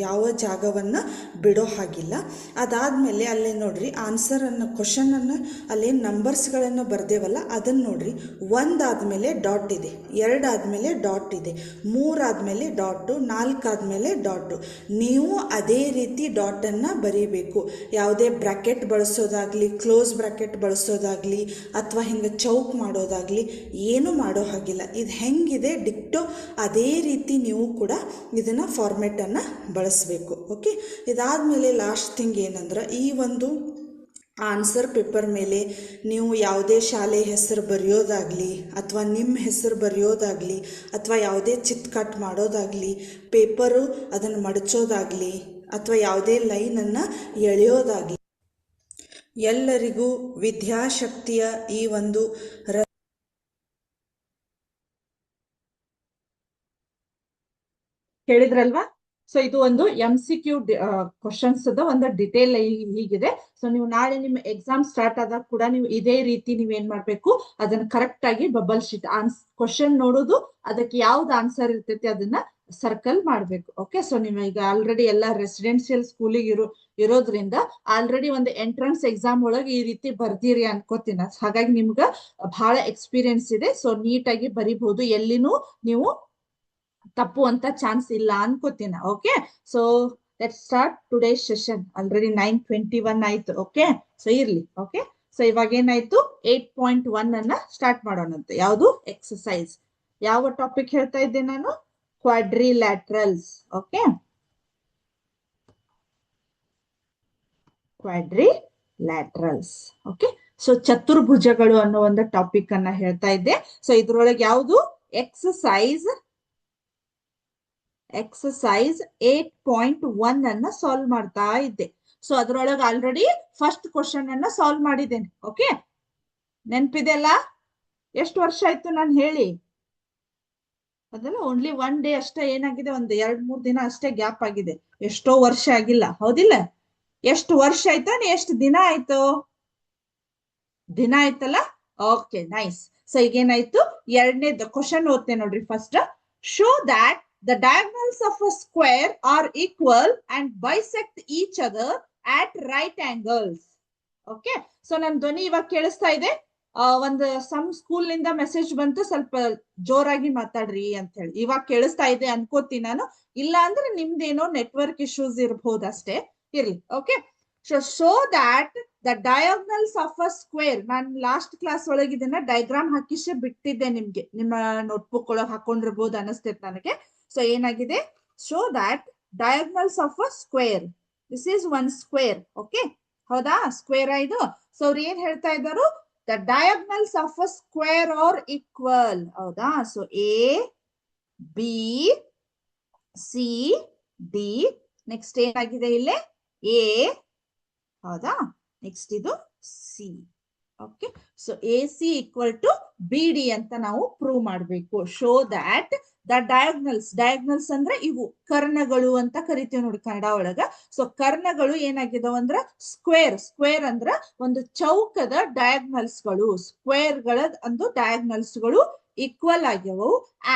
ಯಾವ ಜಾಗವನ್ನು ಬಿಡೋ ಹಾಗಿಲ್ಲ. ಅದಾದಮೇಲೆ ಅಲ್ಲೇ ನೋಡ್ರಿ ಆನ್ಸರನ್ನು, ಕ್ವಶನನ್ನು ಅಲ್ಲೇ ನಂಬರ್ಸ್ಗಳನ್ನು ಬರ್ದೇವಲ್ಲ ಅದನ್ನು ನೋಡ್ರಿ. 1 ಆದಮೇಲೆ ಡಾಟ್ ಇದೆ, 2 ಆದಮೇಲೆ ಡಾಟ್ ಇದೆ, 3 ಆದಮೇಲೆ ಡಾಟು, 4 ಆದಮೇಲೆ ಡಾಟು. ನೀವು ಅದೇ ರೀತಿ ಡಾಟನ್ನು ಬರೀಬೇಕು. ಯಾವುದೇ ಬ್ರ್ಯಾಕೆಟ್ ಬಳಸೋದಾಗಲಿ, ಕ್ಲೋಸ್ ಬ್ರ್ಯಾಕೆಟ್ ಬಳಸೋದಾಗಲಿ, ಅಥವಾ ಹಿಂಗೆ ಚೌಕ್ ಮಾಡೋದಾಗಲಿ ಏನು ಮಾಡೋ ಹಾಗಿಲ್ಲ. ಇದು ಹೆಂಗಿದೆ ಡಿಕ್ಟೋ ಅದೇ ರೀತಿ ನೀವು ಕೂಡ ಇದನ್ನು ಫಾರ್ಮೆಟನ್ನು ಬಳಸಬೇಕು. ಓಕೆ, ಇದಾದಮೇಲೆ ಲಾಸ್ಟ್ ಥಿಂಗ್ ಏನಂದ್ರೆ, ಈ ಒಂದು ಆನ್ಸರ್ ಪೇಪರ್ ಮೇಲೆ ನೀವು ಯಾವುದೇ ಶಾಲೆ ಹೆಸರು ಬರೆಯೋದಾಗಲಿ ಅಥವಾ ನಿಮ್ಮ ಹೆಸರು ಬರೆಯೋದಾಗಲಿ ಅಥವಾ ಯಾವುದೇ ಚಿತ್ಕಟ್ ಮಾಡೋದಾಗಲಿ, ಪೇಪರು ಅದನ್ನು ಮಡಚೋದಾಗಲಿ ಅಥವಾ ಯಾವುದೇ ಲೈನನ್ನು ಎಳೆಯೋದಾಗಲಿ ಎಲ್ಲರಿಗೂ ವಿದ್ಯಾಶಕ್ತಿಯ ಈ ಒಂದು ಕೇಳಿದ್ರಲ್ವಾ? ಸೊ ಇದು ಒಂದು MCQ ಕ್ವಶನ್ಸ್ ಒಂದು ಡಿಟೇಲ್ ಹೀಗಿದೆ. ಸೊ ನೀವು ನಾಳೆ ನಿಮ್ಮ ಎಕ್ಸಾಮ್ ಸ್ಟಾರ್ಟ್ ಆದಾಗ ಕೂಡ ನೀವು ಇದೇ ರೀತಿ ನೀವೇನ್ ಮಾಡ್ಬೇಕು, ಅದನ್ನ ಕರೆಕ್ಟ್ ಆಗಿ ಬಬಲ್ ಶೀಟ್ ಕ್ವಶನ್ ನೋಡೋದು, ಅದಕ್ಕೆ ಯಾವ್ದು ಆನ್ಸರ್ ಇರ್ತೈತಿ ಅದನ್ನ ಸರ್ಕಲ್ ಮಾಡ್ಬೇಕು. ಓಕೆ, ಸೊ ನೀವು ಈಗ ಆಲ್ರೆಡಿ ಎಲ್ಲ ರೆಸಿಡೆನ್ಸಿಯಲ್ ಸ್ಕೂಲಿಗೆ ಇರೋದ್ರಿಂದ ಆಲ್ರೆಡಿ ಒಂದು ಎಂಟ್ರೆನ್ಸ್ ಎಕ್ಸಾಮ್ ಒಳಗೆ ಈ ರೀತಿ ಬರ್ದಿರಿ ಅನ್ಕೋತೀನಿ. ಹಾಗಾಗಿ ನಿಮ್ಗ ಬಹಳ ಎಕ್ಸ್ಪೀರಿಯನ್ಸ್ ಇದೆ. ಸೊ ನೀಟಾಗಿ ಬರಿಬಹುದು, ಎಲ್ಲಿನೂ ನೀವು ತಪ್ಪುವಂತ ಚಾನ್ಸ್ ಇಲ್ಲ ಅನ್ಕೋತೀನಿ. Okay, so let start today session. Already 9:21 ಆಯ್ತು. ಓಕೆ, ಸೊ ಇರ್ಲಿ. ಓಕೆ, ಸೊ ಇವಾಗ ಏನಾಯ್ತು, 8.1 ಅನ್ನ ಸ್ಟಾರ್ಟ್ ಮಾಡೋಣಂತೆ. ಯಾವುದು? ಎಕ್ಸಸೈಸ್. ಯಾವ ಟಾಪಿಕ್ ಹೇಳ್ತಾ ಇದ್ದೆ ನಾನು? ಕ್ವಾಡ್ರಿಲ್ಯಾಟ್ರಲ್ಸ್. ಓಕೆ, ಕ್ವಾಡ್ರಿಲ್ಯಾಟ್ರಲ್ಸ್. ಓಕೆ, ಸೊ ಚತುರ್ಭುಜಗಳು ಅನ್ನೋ ಒಂದು ಟಾಪಿಕ್ ಅನ್ನ ಹೇಳ್ತಾ ಇದ್ದೆ. ಸೊ ಇದ್ರೊಳಗೆ ಯಾವುದು? ಎಕ್ಸಸೈಸ್ 8.1 ಅನ್ನ ಸಾಲ್ವ್ ಮಾಡ್ತಾ ಇದ್ದೆ. ಸೊ ಅದ್ರೊಳಗೆ ಆಲ್ರೆಡಿ ಫಸ್ಟ್ ಕ್ವಶನ್ ಅನ್ನ ಸಾಲ್ವ್ ಮಾಡಿದ್ದೇನೆ. ಓಕೆ, ನೆನ್ಪಿದೆಲ್ಲ? ಎಷ್ಟು ವರ್ಷ ಆಯ್ತು ನಾನು ಹೇಳಿ? ಅದಲ್ಲ, ಓನ್ಲಿ 1 ಡೇ ಅಷ್ಟೇ ಏನಾಗಿದೆ, ಒಂದು 2-3 ದಿನ ಅಷ್ಟೇ ಗ್ಯಾಪ್ ಆಗಿದೆ, ಎಷ್ಟೋ ವರ್ಷ ಆಗಿಲ್ಲ. ಹೌದಿಲ್ಲ? ಎಷ್ಟು ವರ್ಷ ಆಯ್ತು? ಎಷ್ಟು ದಿನ ಆಯ್ತು? ದಿನ ಆಯ್ತಲ್ಲ? Okay, nice. ಸೊ ಈಗೇನಾಯ್ತು, ಎರಡನೇದು ಕ್ವಶನ್ ಓದ್ತೇನೆ ನೋಡ್ರಿ. First, show that the diagonals of a square are equal and bisect each other at right angles. Okay, so ನನ್ ಧ್ವನಿ ಇವಾಗ ಕೇಳಿಸ್ತಾ ಇದೆ? ಒಂದು ಸಮ್ ಸ್ಕೂಲ್ ನಿಂದ ಮೆಸೇಜ್ ಬಂತು, ಸ್ವಲ್ಪ ಜೋರಾಗಿ ಮಾತಾಡ್ರಿ ಅಂತ ಹೇಳಿ. ಇವಾಗ ಕೇಳಿಸ್ತಾ ಇದೆ ಅನ್ಕೋತೀನಿ ನಾನು. ಇಲ್ಲ ಅಂದ್ರೆ ನಿಮ್ದೇನೋ ನೆಟ್ವರ್ಕ್ ಇಶ್ಯೂಸ್ ಇರಬಹುದು ಅಷ್ಟೇ, ಇರ್ಲಿ. Okay, show that the diagonals of a square. ನಾನು ಲಾಸ್ಟ್ ಕ್ಲಾಸ್ ಒಳಗೆ ಇದನ್ನ ಡಯಾಗ್ರಾಮ್ ಹಾಕಿಸೇ ಬಿಟ್ಟಿದ್ದೆ ನಿಮ್ಗೆ, ನಿಮ್ಮ ನೋಟ್ಬುಕ್ ಒಳಗೆ ಹಾಕೊಂಡಿರ್ಬೋದು ಅನಿಸ್ತೈತೆ ನನಗೆ. ಸೊ ಏನಾಗಿದೆ, show that diagonals of a square. This is one square. Okay, ಹೌದಾ? ಸ್ಕ್ವೇರ್ ಇದು. ಸೊ ಅವ್ರು ಏನ್ ಹೇಳ್ತಾ ಇದ್ದಾರೆ, the diagonals of a square are equal. ಹೌದಾ? ಸೊ AB CD, ನೆಕ್ಸ್ಟ್ ಏನಾಗಿದೆ ಇಲ್ಲಿ? A. ಹೌದಾ? ನೆಕ್ಸ್ಟ್ ಇದು C. Okay, so AC equal to BD ಅಂತ ನಾವು ಪ್ರೂವ್ ಮಾಡಬೇಕು. ಶೋ ದ್ಯಾಟ್ ದ ಡಯಾಗ್ನಲ್ಸ್ ಅಂದ್ರೆ ಇವು ಕರ್ಣಗಳು ಅಂತ ಕರಿತೀವಿ ನೋಡಿ ಕನ್ನಡ ಒಳಗ. ಸೊ ಕರ್ಣಗಳು ಏನಾಗಿದಾವ ಅಂದ್ರ ಸ್ಕ್ವೇರ್ ಅಂದ್ರ ಒಂದು ಚೌಕದ ಡಯಾಗ್ನಲ್ಸ್ಗಳು, ಸ್ಕ್ವೇರ್ ಗಳ ಒಂದು ಡಯಾಗ್ನಲ್ಸ್ಗಳು ಈಕ್ವಲ್ ಆಗ್ಯವು.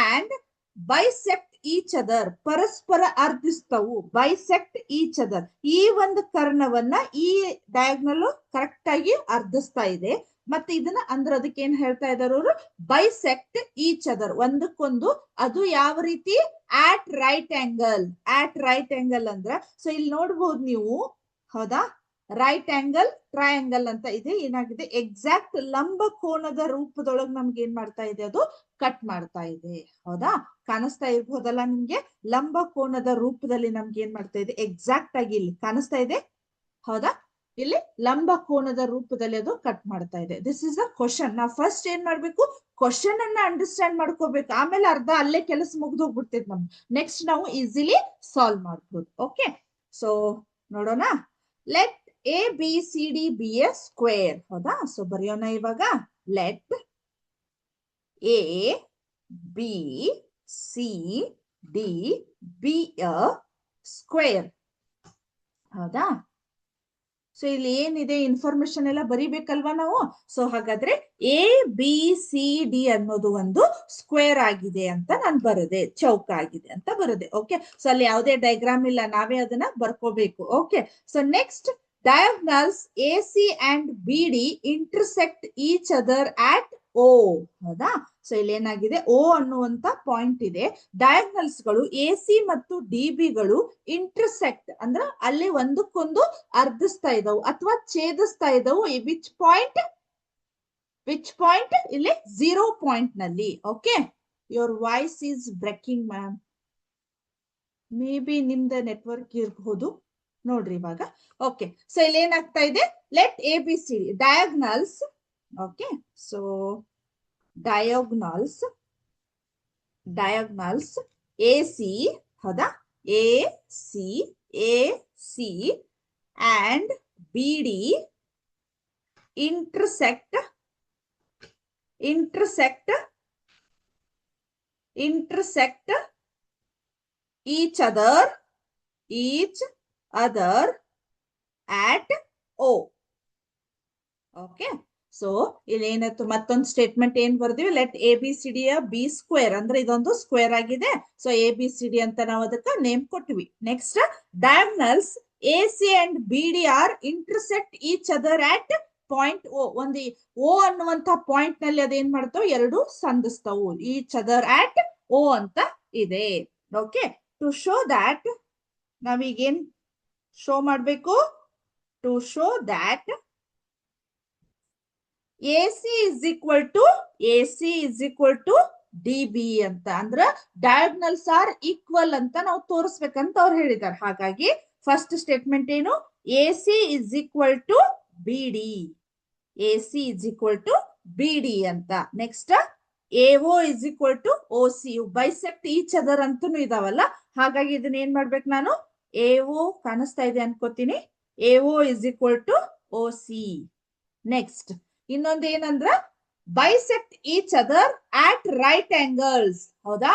ಅಂಡ್ ಬೈಸೆಕ್ಟ್ ಈಚ್ ಅದರ್, ಪರಸ್ಪರ ಅರ್ಧಿಸ್ತವು. ಬೈಸೆಕ್ಟ್ ಈಚ್ ಅದರ್, ಈ ಒಂದು ಕರ್ಣವನ್ನ ಈ ಡಯಾಗ್ನಲ್ ಕರೆಕ್ಟ್ ಆಗಿ ಅರ್ಧಿಸ್ತಾ ಇದೆ. ಮತ್ತೆ ಇದನ್ನ ಅಂದ್ರೆ ಅದಕ್ಕೆ ಏನ್ ಹೇಳ್ತಾ ಇದಾರೆ ಅವರು? ಬೈಸೆಕ್ಟ್ ಈಚ್ ಅದರ್, ಒಂದಕ್ಕೊಂದು. ಅದು ಯಾವ ರೀತಿ? ಆಟ್ ರೈಟ್ ಆಂಗಲ್. ಆಟ್ ರೈಟ್ ಆಂಗಲ್ ಅಂದ್ರ, ಸೊ ಇಲ್ಲಿ ನೋಡ್ಬಹುದು ನೀವು. ಹೌದಾ? ರೈಟ್ ಆಂಗಲ್, ಟ್ರಯಾಂಗಲ್ ಅಂತ ಇದೆ. ಏನಾಗಿದೆ, ಎಕ್ಸಾಕ್ಟ್ ಲಂಬ ಕೋನದ ರೂಪದೊಳಗೆ ನಮ್ಗೆ ಏನ್ ಮಾಡ್ತಾ ಇದೆ, ಅದು ಕಟ್ ಮಾಡ್ತಾ ಇದೆ. ಹೌದಾ? ಕಾಣಿಸ್ತಾ ಇರ್ಬೋದಲ್ಲ ನಿಮ್ಗೆ, ಲಂಬ ಕೋನದ ರೂಪದಲ್ಲಿ ನಮ್ಗೆ ಏನ್ ಮಾಡ್ತಾ ಇದೆ, ಎಕ್ಸಾಕ್ಟ್ ಆಗಿ ಇಲ್ಲಿ ಕಾಣಿಸ್ತಾ ಇದೆ. ಹೌದಾ? ಇಲ್ಲಿ ಲಂಬ ಕೋನದ ರೂಪದಲ್ಲಿ ಅದು ಕಟ್ ಮಾಡ್ತಾ ಇದೆ. This is a question. ನಾವು ಫಸ್ಟ್ ಏನ್ ಮಾಡ್ಬೇಕು, ಕ್ವಶನ್ ಅನ್ನ ಅಂಡರ್ಸ್ಟ್ಯಾಂಡ್ ಮಾಡ್ಕೋಬೇಕು. ಆಮೇಲೆ ಅರ್ಧ ಅಲ್ಲೇ ಕೆಲಸ ಮುಗ್ದು ಹೋಗ್ಬಿಡ್ತೈತೆ ನಮ್ಗೆ. ನೆಕ್ಸ್ಟ್ ನಾವು ಈಸಿಲಿ ಸಾಲ್ವ್ ಮಾಡ್ಬೋದು. ಓಕೆ, ಸೊ ನೋಡೋಣ. Let ABCD be a square. ಹೌದಾ? ಸೊ ಬರೆಯೋಣ ಇವಾಗ. Let ABCD be a square. ಹೌದಾ? ಸೊ ಇಲ್ಲಿ ಏನಿದೆ ಇನ್ಫಾರ್ಮೇಶನ್ ಎಲ್ಲ ಬರಿಬೇಕಲ್ವಾ ನಾವು. ಸೊ ಹಾಗಾದ್ರೆ ABCD ಅನ್ನೋದು ಒಂದು ಸ್ಕ್ವೇರ್ ಆಗಿದೆ ಅಂತ ನಾನು ಬರದೆ, ಚೌಕ ಆಗಿದೆ ಅಂತ ಬರದೆ. ಓಕೆ, ಸೊ ಅಲ್ಲಿ ಯಾವುದೇ ಡಯಾಗ್ರಾಮ್ ಇಲ್ಲ, ನಾವೇ ಅದನ್ನ ಬರ್ಕೋಬೇಕು. Okay, so next, diagonals AC and BD intersect each other at O. ಹೌದಾ? ಸೊ ಇಲ್ಲಿ ಏನಾಗಿದೆ, O ಅನ್ನುವಂತ ಪಾಯಿಂಟ್ ಇದೆ. ಡಯಾಗ್ನಲ್ಸ್ ಗಳು AC ಮತ್ತು DB ಗಳು ಇಂಟರ್ಸೆಕ್ಟ್ ಅಂದ್ರೆ ಅಲ್ಲಿ ಒಂದಕ್ಕೊಂದು ಅರ್ಧಿಸ್ತಾ ಇದ್ದವು ಅಥವಾ ಛೇದಿಸ್ತಾ ಇದ್ದವು. Which point? ಇಲ್ಲಿ 0 ಪಾಯಿಂಟ್ ನಲ್ಲಿ. Okay, your voice is breaking ma'am. May be ನಿಮ್ದ ನೆಟ್ವರ್ಕ್ ಇರಬಹುದು ನೋಡ್ರಿ ಇವಾಗ. ಓಕೆ, ಸೊ ಇಲ್ಲಿ ಏನಾಗ್ತಾ ಇದೆ, let ABCD diagonals. Okay, so diagonals AC. ಹೌದಾ? AC and BD intersect each other at O. Okay, so ಇಲ್ಲಿ ಏನಾಯ್ತು, ಮತ್ತೊಂದು ಸ್ಟೇಟ್ಮೆಂಟ್ ಏನ್ ಬರ್ದಿವಿ, let A B C D be square ಅಂದ್ರೆ ಇದೊಂದು ಸ್ಕ್ವೇರ್ ಆಗಿದೆ. So A B C D ಅಂತ ನಾವು ಅದಕ್ಕೆ ನೇಮ್ ಕೊಟ್ವಿ. Next, diagonals A C and B D are intersect each other at point O. ಒಂದು ಓ ಅನ್ನುವಂತ ಪಾಯಿಂಟ್ ನಲ್ಲಿ ಅದೇನ್ ಮಾಡ್ತಾವ, ಎರಡು ಸಂಧಿಸ್ತಾವು. ಈಚ್ ಅದರ್ ಅಟ್ ಓ ಅಂತ ಇದೆ. ಓಕೆ, ಟು ಶೋ ದ್ಯಾಟ್ ನಾವೀಗೇನ್ ಶೋ ಮಾಡ್ಬೇಕು, to show that AC is equal to DB ಅಂತ, ಅಂದ್ರ ಡಯಾಗ್ನಲ್ಸ್ ಆರ್ ಈಕ್ವಲ್ ಅಂತ ನಾವು ತೋರಿಸ್ಬೇಕಂತ ಅವ್ರು ಹೇಳಿದ್ದಾರೆ. ಹಾಗಾಗಿ ಫಸ್ಟ್ ಸ್ಟೇಟ್ಮೆಂಟ್ ಏನು, AC is equal to BD. AC is equal to BD ಅಂತ. Next, AO is equal to OC. Bisect each other ಅಂತೂ ಇದಾವಲ್ಲ, ಹಾಗಾಗಿ ಇದನ್ನ ಏನ್ ಮಾಡ್ಬೇಕು ನಾನು, AO ಕಾಣಿಸ್ತಾ ಇದೆ ಅನ್ಕೋತೀನಿ, AO is equal to OC. Next, ಇನ್ನೊಂದು ಏನಂದ್ರ ಬೈಸೆಕ್ಟ್ ಈಚ್ ಅದರ್ ಆಟ್ ರೈಟ್ ಆಂಗಲ್ಸ್. ಹೌದಾ,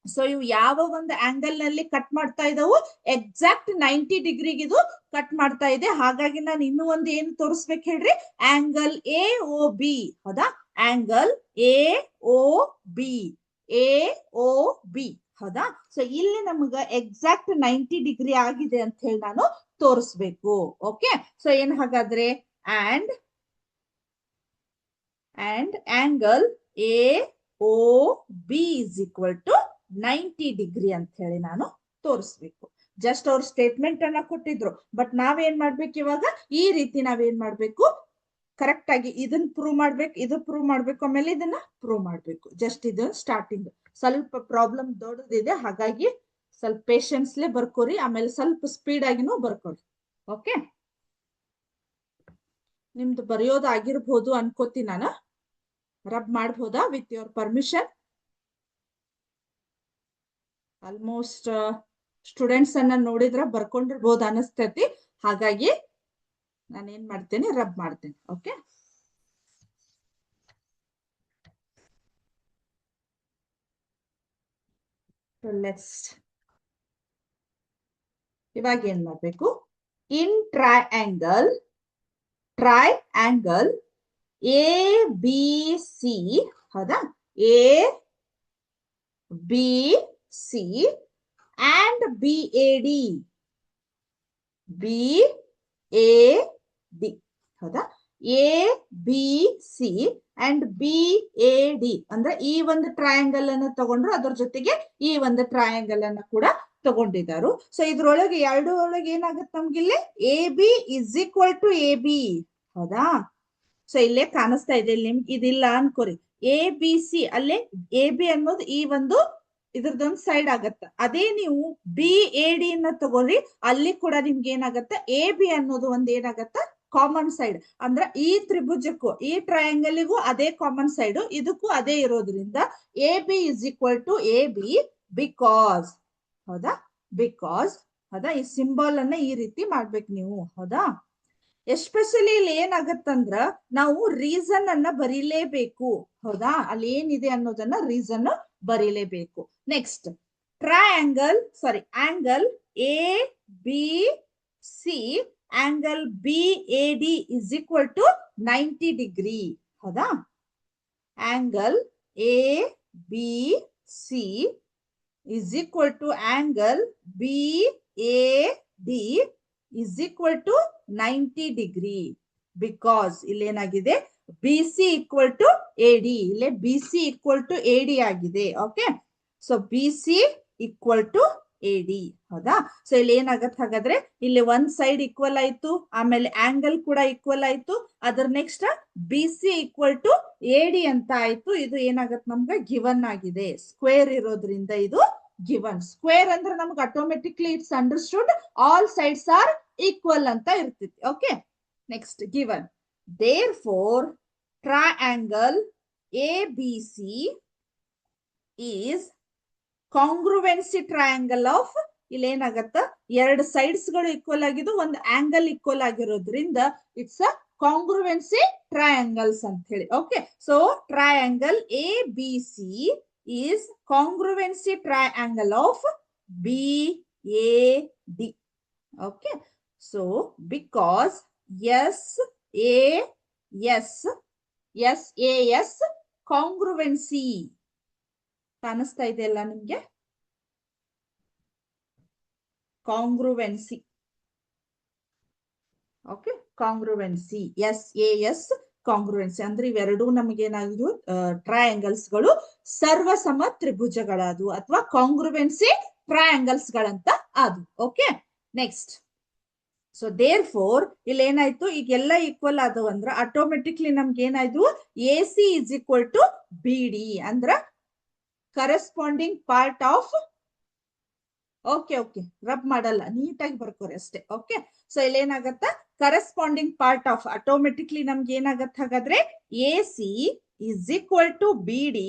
ಸೊ ಇವು ಯಾವ ಒಂದು ಆಂಗಲ್ ನಲ್ಲಿ ಕಟ್ ಮಾಡ್ತಾ ಇದಾವು, ಎಕ್ಸಾಕ್ಟ್ 90 ಡಿಗ್ರಿಗೆ ಇದು ಕಟ್ ಮಾಡ್ತಾ ಇದೆ. ಹಾಗಾಗಿ ನಾನು ಇನ್ನೂ ಒಂದು ಏನು ತೋರಿಸ್ಬೇಕು ಹೇಳ್ರಿ, ಆಂಗಲ್ ಎ ಓ ಬಿ. ಹೌದಾ, ಆಂಗಲ್ ಎ ಓ ಬಿ. ಹೌದಾ, ಸೊ ಇಲ್ಲಿ ನಮಗ ಎಕ್ಸಾಕ್ಟ್ 90 ಡಿಗ್ರಿ ಆಗಿದೆ ಅಂತ ಹೇಳಿ ನಾನು ತೋರಿಸ್ಬೇಕು. ಓಕೆ, ಸೊ ಏನ್ ಹಾಗಾದ್ರೆ, and angle AOB is equal to 90 degree ಅಂತ ಹೇಳಿ ನಾನು ತೋರಿಸ್ಬೇಕು. ಜಸ್ಟ್ ಅವ್ರ ಸ್ಟೇಟ್ಮೆಂಟ್ ಅನ್ನ ಕೊಟ್ಟಿದ್ರು, ಬಟ್ ನಾವೇನ್ ಮಾಡ್ಬೇಕು ಇವಾಗ, ಈ ರೀತಿ ನಾವೇನ್ ಮಾಡ್ಬೇಕು, ಕರೆಕ್ಟ್ ಆಗಿ ಇದನ್ನ ಪ್ರೂವ್ ಮಾಡ್ಬೇಕು, ಇದು ಪ್ರೂವ್ ಮಾಡ್ಬೇಕು, ಆಮೇಲೆ ಇದನ್ನ ಪ್ರೂವ್ ಮಾಡ್ಬೇಕು. ಜಸ್ಟ್ ಇದು ಸ್ಟಾರ್ಟಿಂಗ್ ಸ್ವಲ್ಪ ಪ್ರಾಬ್ಲಮ್ ದೊಡ್ಡದಿದೆ, ಹಾಗಾಗಿ ಸ್ವಲ್ಪ ಪೇಶನ್ಸ್ಲೆ ಬರ್ಕೋರಿ, ಆಮೇಲೆ ಸ್ವಲ್ಪ ಸ್ಪೀಡ್ ಆಗಿನೂ ಬರ್ಕೋರಿ. ಓಕೆ, ನಿಮ್ದು ಬರೆಯೋದಾಗಿರ್ಬೋದು ಅನ್ಕೋತೀನಿ ನಾನು. ರಬ್ ಮಾಡ್ಬೋದಾ with your permission? Almost students ಅನ್ನ ನೋಡಿದ್ರ ಬರ್ಕೊಂಡಿರ್ಬೋದು ಅನಿಸ್ತೈತಿ, ಹಾಗಾಗಿ ನಾನೇನ್ ಮಾಡ್ತೇನೆ, ರಬ್ ಮಾಡ್ತೇನೆ. ಓಕೆ, ಇವಾಗ ಏನ್ ಮಾಡ್ಬೇಕು, in triangle A B C. ಹೌದಾ, A B C and B A D. ಹೌದಾ, A B C and B A D ಅಂದ್ರೆ ಈ ಒಂದು ಟ್ರಯಾಂಗಲ್ ಅನ್ನ ತಗೊಂಡ್ರು, ಅದ್ರ ಜೊತೆಗೆ ಈ ಒಂದು ಟ್ರಯಾಂಗಲ್ ಅನ್ನ ಕೂಡ ತಗೊಂಡಿದ್ದಾರೆ. ಸೊ ಇದ್ರೊಳಗೆ ಎರಡು ಒಳಗೆ ಏನಾಗುತ್ತೆ ನಮ್ಗಿಲ್ಲಿ, A B is equal to A B. ಹೌದಾ, ಸೊ ಇಲ್ಲೇ ಕಾಣಿಸ್ತಾ ಇದೆ, ಇಲ್ಲಿ ನಿಮ್ಗೆ ಇದಿಲ್ಲ ಅನ್ಕೋರಿ. ಎ ಬಿ ಸಿ ಅಲ್ಲೇ ಎ ಬಿ ಅನ್ನೋದು ಈ ಒಂದು ಇದ್ರದೊಂದು ಸೈಡ್ ಆಗತ್ತ. ಅದೇ ನೀವು ಬಿ ಎ ಡಿ ಅನ್ನ ತಗೋರಿ, ಅಲ್ಲಿ ಕೂಡ ನಿಮ್ಗೆ ಏನಾಗತ್ತ, ಎ ಬಿ ಅನ್ನೋದು ಒಂದ್ ಏನಾಗತ್ತ, ಕಾಮನ್ ಸೈಡ್. ಅಂದ್ರ ಈ ತ್ರಿಭುಜಕ್ಕೂ ಈ ಟ್ರಯಾಂಗಲ್ಗೂ ಅದೇ ಕಾಮನ್ ಸೈಡ್, ಇದಕ್ಕೂ ಅದೇ ಇರೋದ್ರಿಂದ A B is equal to A B because. ಹೌದಾ, ಬಿಕಾಸ್. ಹೌದಾ, ಈ ಸಿಂಬಲ್ ಅನ್ನ ಈ ರೀತಿ ಮಾಡ್ಬೇಕು ನೀವು. ಹೌದಾ, ಎಸ್ಪೆಷಲಿ ಇಲ್ಲಿ ಏನಾಗತ್ತಂದ್ರ ನಾವು ರೀಸನ್ ಅನ್ನ ಬರೀಲೇಬೇಕು. ಹೌದಾ, ಅಲ್ಲಿ ಏನಿದೆ ಅನ್ನೋದನ್ನ ರೀಸನ್ ಬರೀಲೇಬೇಕು. Next, angle A B C angle B A D is equal to 90 degree. ಹೌದಾ, angle A B C is equal to angle B A D is equal to 90 degree because ಇಲ್ಲೇನಾಗಿದೆ, B C equal to A D. ಇಲ್ಲೇ B C equal to A D ಆಗಿದೆ. Okay, so B C equal to A D. ಹೌದಾ, so ಇಲ್ಲಿ ಏನಾಗತ್ತೆ ಹಾಗಾದ್ರೆ, ಇಲ್ಲಿ ಒಂದ್ side equal ಆಯ್ತು, ಆಮೇಲೆ ಆಂಗಲ್ ಕೂಡ ಈಕ್ವಲ್ ಆಯ್ತು, ಅದ್ರ next B C equal to A D ಅಂತ ಆಯ್ತು. ಇದು ಏನಾಗತ್ತೆ ನಮ್ಗೆ ಗಿವನ್ ಆಗಿದೆ, ಸ್ಕ್ವೇರ್ ಇರೋದ್ರಿಂದ ಇದು ಗಿವನ್. ಸ್ಕ್ವೇರ್ ಅಂದ್ರೆ ನಮ್ಗೆ automatically it's understood all sides are equal ಅಂತ ಇರ್ತೈತಿ. Okay, next given. Therefore triangle A B C is congruency triangle of. ಇಲ್ಲಿ ಏನಾಗತ್ತ, ಎರಡು ಸೈಡ್ಸ್ ಗಳು ಈಕ್ವಲ್ ಆಗಿದ್ದು, ಒಂದು ಆಂಗಲ್ ಈಕ್ವಲ್ ಆಗಿರೋದ್ರಿಂದ ಇಟ್ಸ್ ಅ ಕಾಂಗ್ರುವೆನ್ಸಿ ಟ್ರಯಾಂಗಲ್ಸ್ ಅಂತ ಹೇಳಿ. Okay, so triangle ABC is congruency triangle of BAD. Okay, so because SAS congruency ಕಾಣಿಸ್ತಾ ಇದೆಯಲ್ಲ ನಿಮ್ಗೆ, ಕಾಂಗ್ರುವೆನ್ಸಿ. ಓಕೆ, ಕಾಂಗ್ರುವೆನ್ಸಿ SAS ಕಾಂಗ್ರುವೆನ್ಸಿ ಅಂದ್ರೆ ಇವೆರಡೂ ನಮಗೇನಾದ್ರು ಟ್ರಯಾಂಗಲ್ಸ್ ಗಳು ಸರ್ವಸಮ ತ್ರಿಭುಜಗಳಾದವು ಅಥವಾ ಕಾಂಗ್ರುವೆನ್ಸಿ ಟ್ರಯಾಂಗಲ್ಸ್ ಗಳಂತ ಆದವು. Okay, next. So therefore ಇಲ್ಲಿ ಏನಾಯ್ತು, ಈಗೆಲ್ಲ ಈಕ್ವಲ್ ಆದವು ಅಂದ್ರ ಆಟೋಮೆಟಿಕ್ಲಿ ನಮ್ಗೆ ಏನಾಯ್ತು, AC is equal to BD ಅಂದ್ರ corresponding part of. Okay okay, rub ಮಾಡಲ್ಲ, ನೀಟಾಗಿ ಬರ್ಕೋರಿ ಅಷ್ಟೇ. ಓಕೆ, ಸೊ ಇಲ್ಲಿ ಏನಾಗತ್ತ, ಕರೆಸ್ಪಾಂಡಿಂಗ್ ಪಾರ್ಟ್ ಆಫ್ ಆಟೋಮೆಟಿಕ್ಲಿ ನಮ್ಗೆ ಏನಾಗತ್ತ, ಹಾಗಾದ್ರೆ AC is equal to BD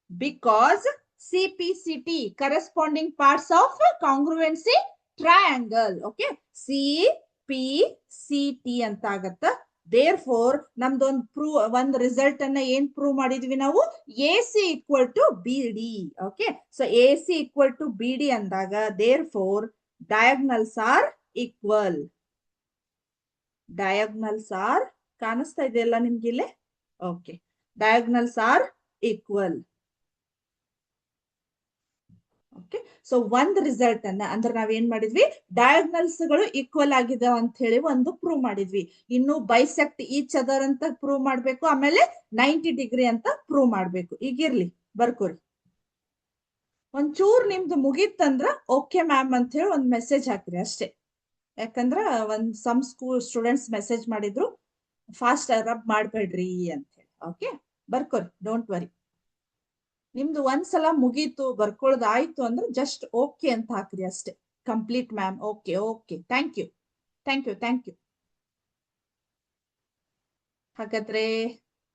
because CPCT corresponding parts of congruency triangle. Okay, CPCT ಅಂತ ಆಗತ್ತ. ದೇರ್ ಫೋರ್ ನಮ್ದೊಂದು ಒಂದು ರಿಸಲ್ಟ್ ಅನ್ನ ಏನ್ ಪ್ರೂವ್ ಮಾಡಿದ್ವಿ ನಾವು, AC equal to BD. Okay, so AC equal to BD ಅಂದಾಗ therefore diagonals are equal. Diagonals are ಕಾಣಿಸ್ತಾ ಇದೆಯಲ್ಲ ನಿಮ್ಗೆ ಇಲ್ಲಿ. Okay, diagonals are equal. Okay, so ಒಂದ್ ರಿಸಲ್ಟ್ ಅನ್ನ ಅಂದ್ರೆ ನಾವೇನ್ ಮಾಡಿದ್ವಿ, ಡಯಾಗ್ನಲ್ಸ್ ಗಳು ಈಕ್ವಲ್ ಆಗಿದೆ ಅಂತ ಹೇಳಿ ಒಂದು ಪ್ರೂವ್ ಮಾಡಿದ್ವಿ. ಇನ್ನು ಬೈಸೆಕ್ಟ್ ಈಚ್ ಅದರ್ ಅಂತ ಪ್ರೂವ್ ಮಾಡ್ಬೇಕು, ಆಮೇಲೆ 90 ಡಿಗ್ರಿ ಅಂತ ಪ್ರೂವ್ ಮಾಡ್ಬೇಕು. ಈಗಿರ್ಲಿ, ಬರ್ಕೋರಿ. ಒಂಚೂರ್ ನಿಮ್ದು ಮುಗೀತಂದ್ರ ಓಕೆ ಮ್ಯಾಮ್ ಅಂತ ಹೇಳಿ ಒಂದ್ ಮೆಸೇಜ್ ಹಾಕ್ರಿ ಅಷ್ಟೇ. ಯಾಕಂದ್ರ ಸಮ್ ಸ್ಟೂಡೆಂಟ್ಸ್ ಮೆಸೇಜ್ ಮಾಡಿದ್ರು ಫಾಸ್ಟ್ ರಬ್ ಮಾಡ್ಬೇಡ್ರಿ ಅಂತ ಹೇಳಿ. ಓಕೆ, ಬರ್ಕೋರಿ, ಡೋಂಟ್ ವರಿ. ನಿಮ್ದು ಒಂದ್ಸಲ ಮುಗೀತು ಬರ್ಕೊಳ್ಳೋದು ಆಯ್ತು ಅಂದ್ರೆ ಜಸ್ಟ್ ಓಕೆ ಅಂತ ಹಾಕ್ರಿ ಅಷ್ಟೇ. Complete ma'am, okay okay, thank you thank you thank you. ಹಾಗಾದ್ರೆ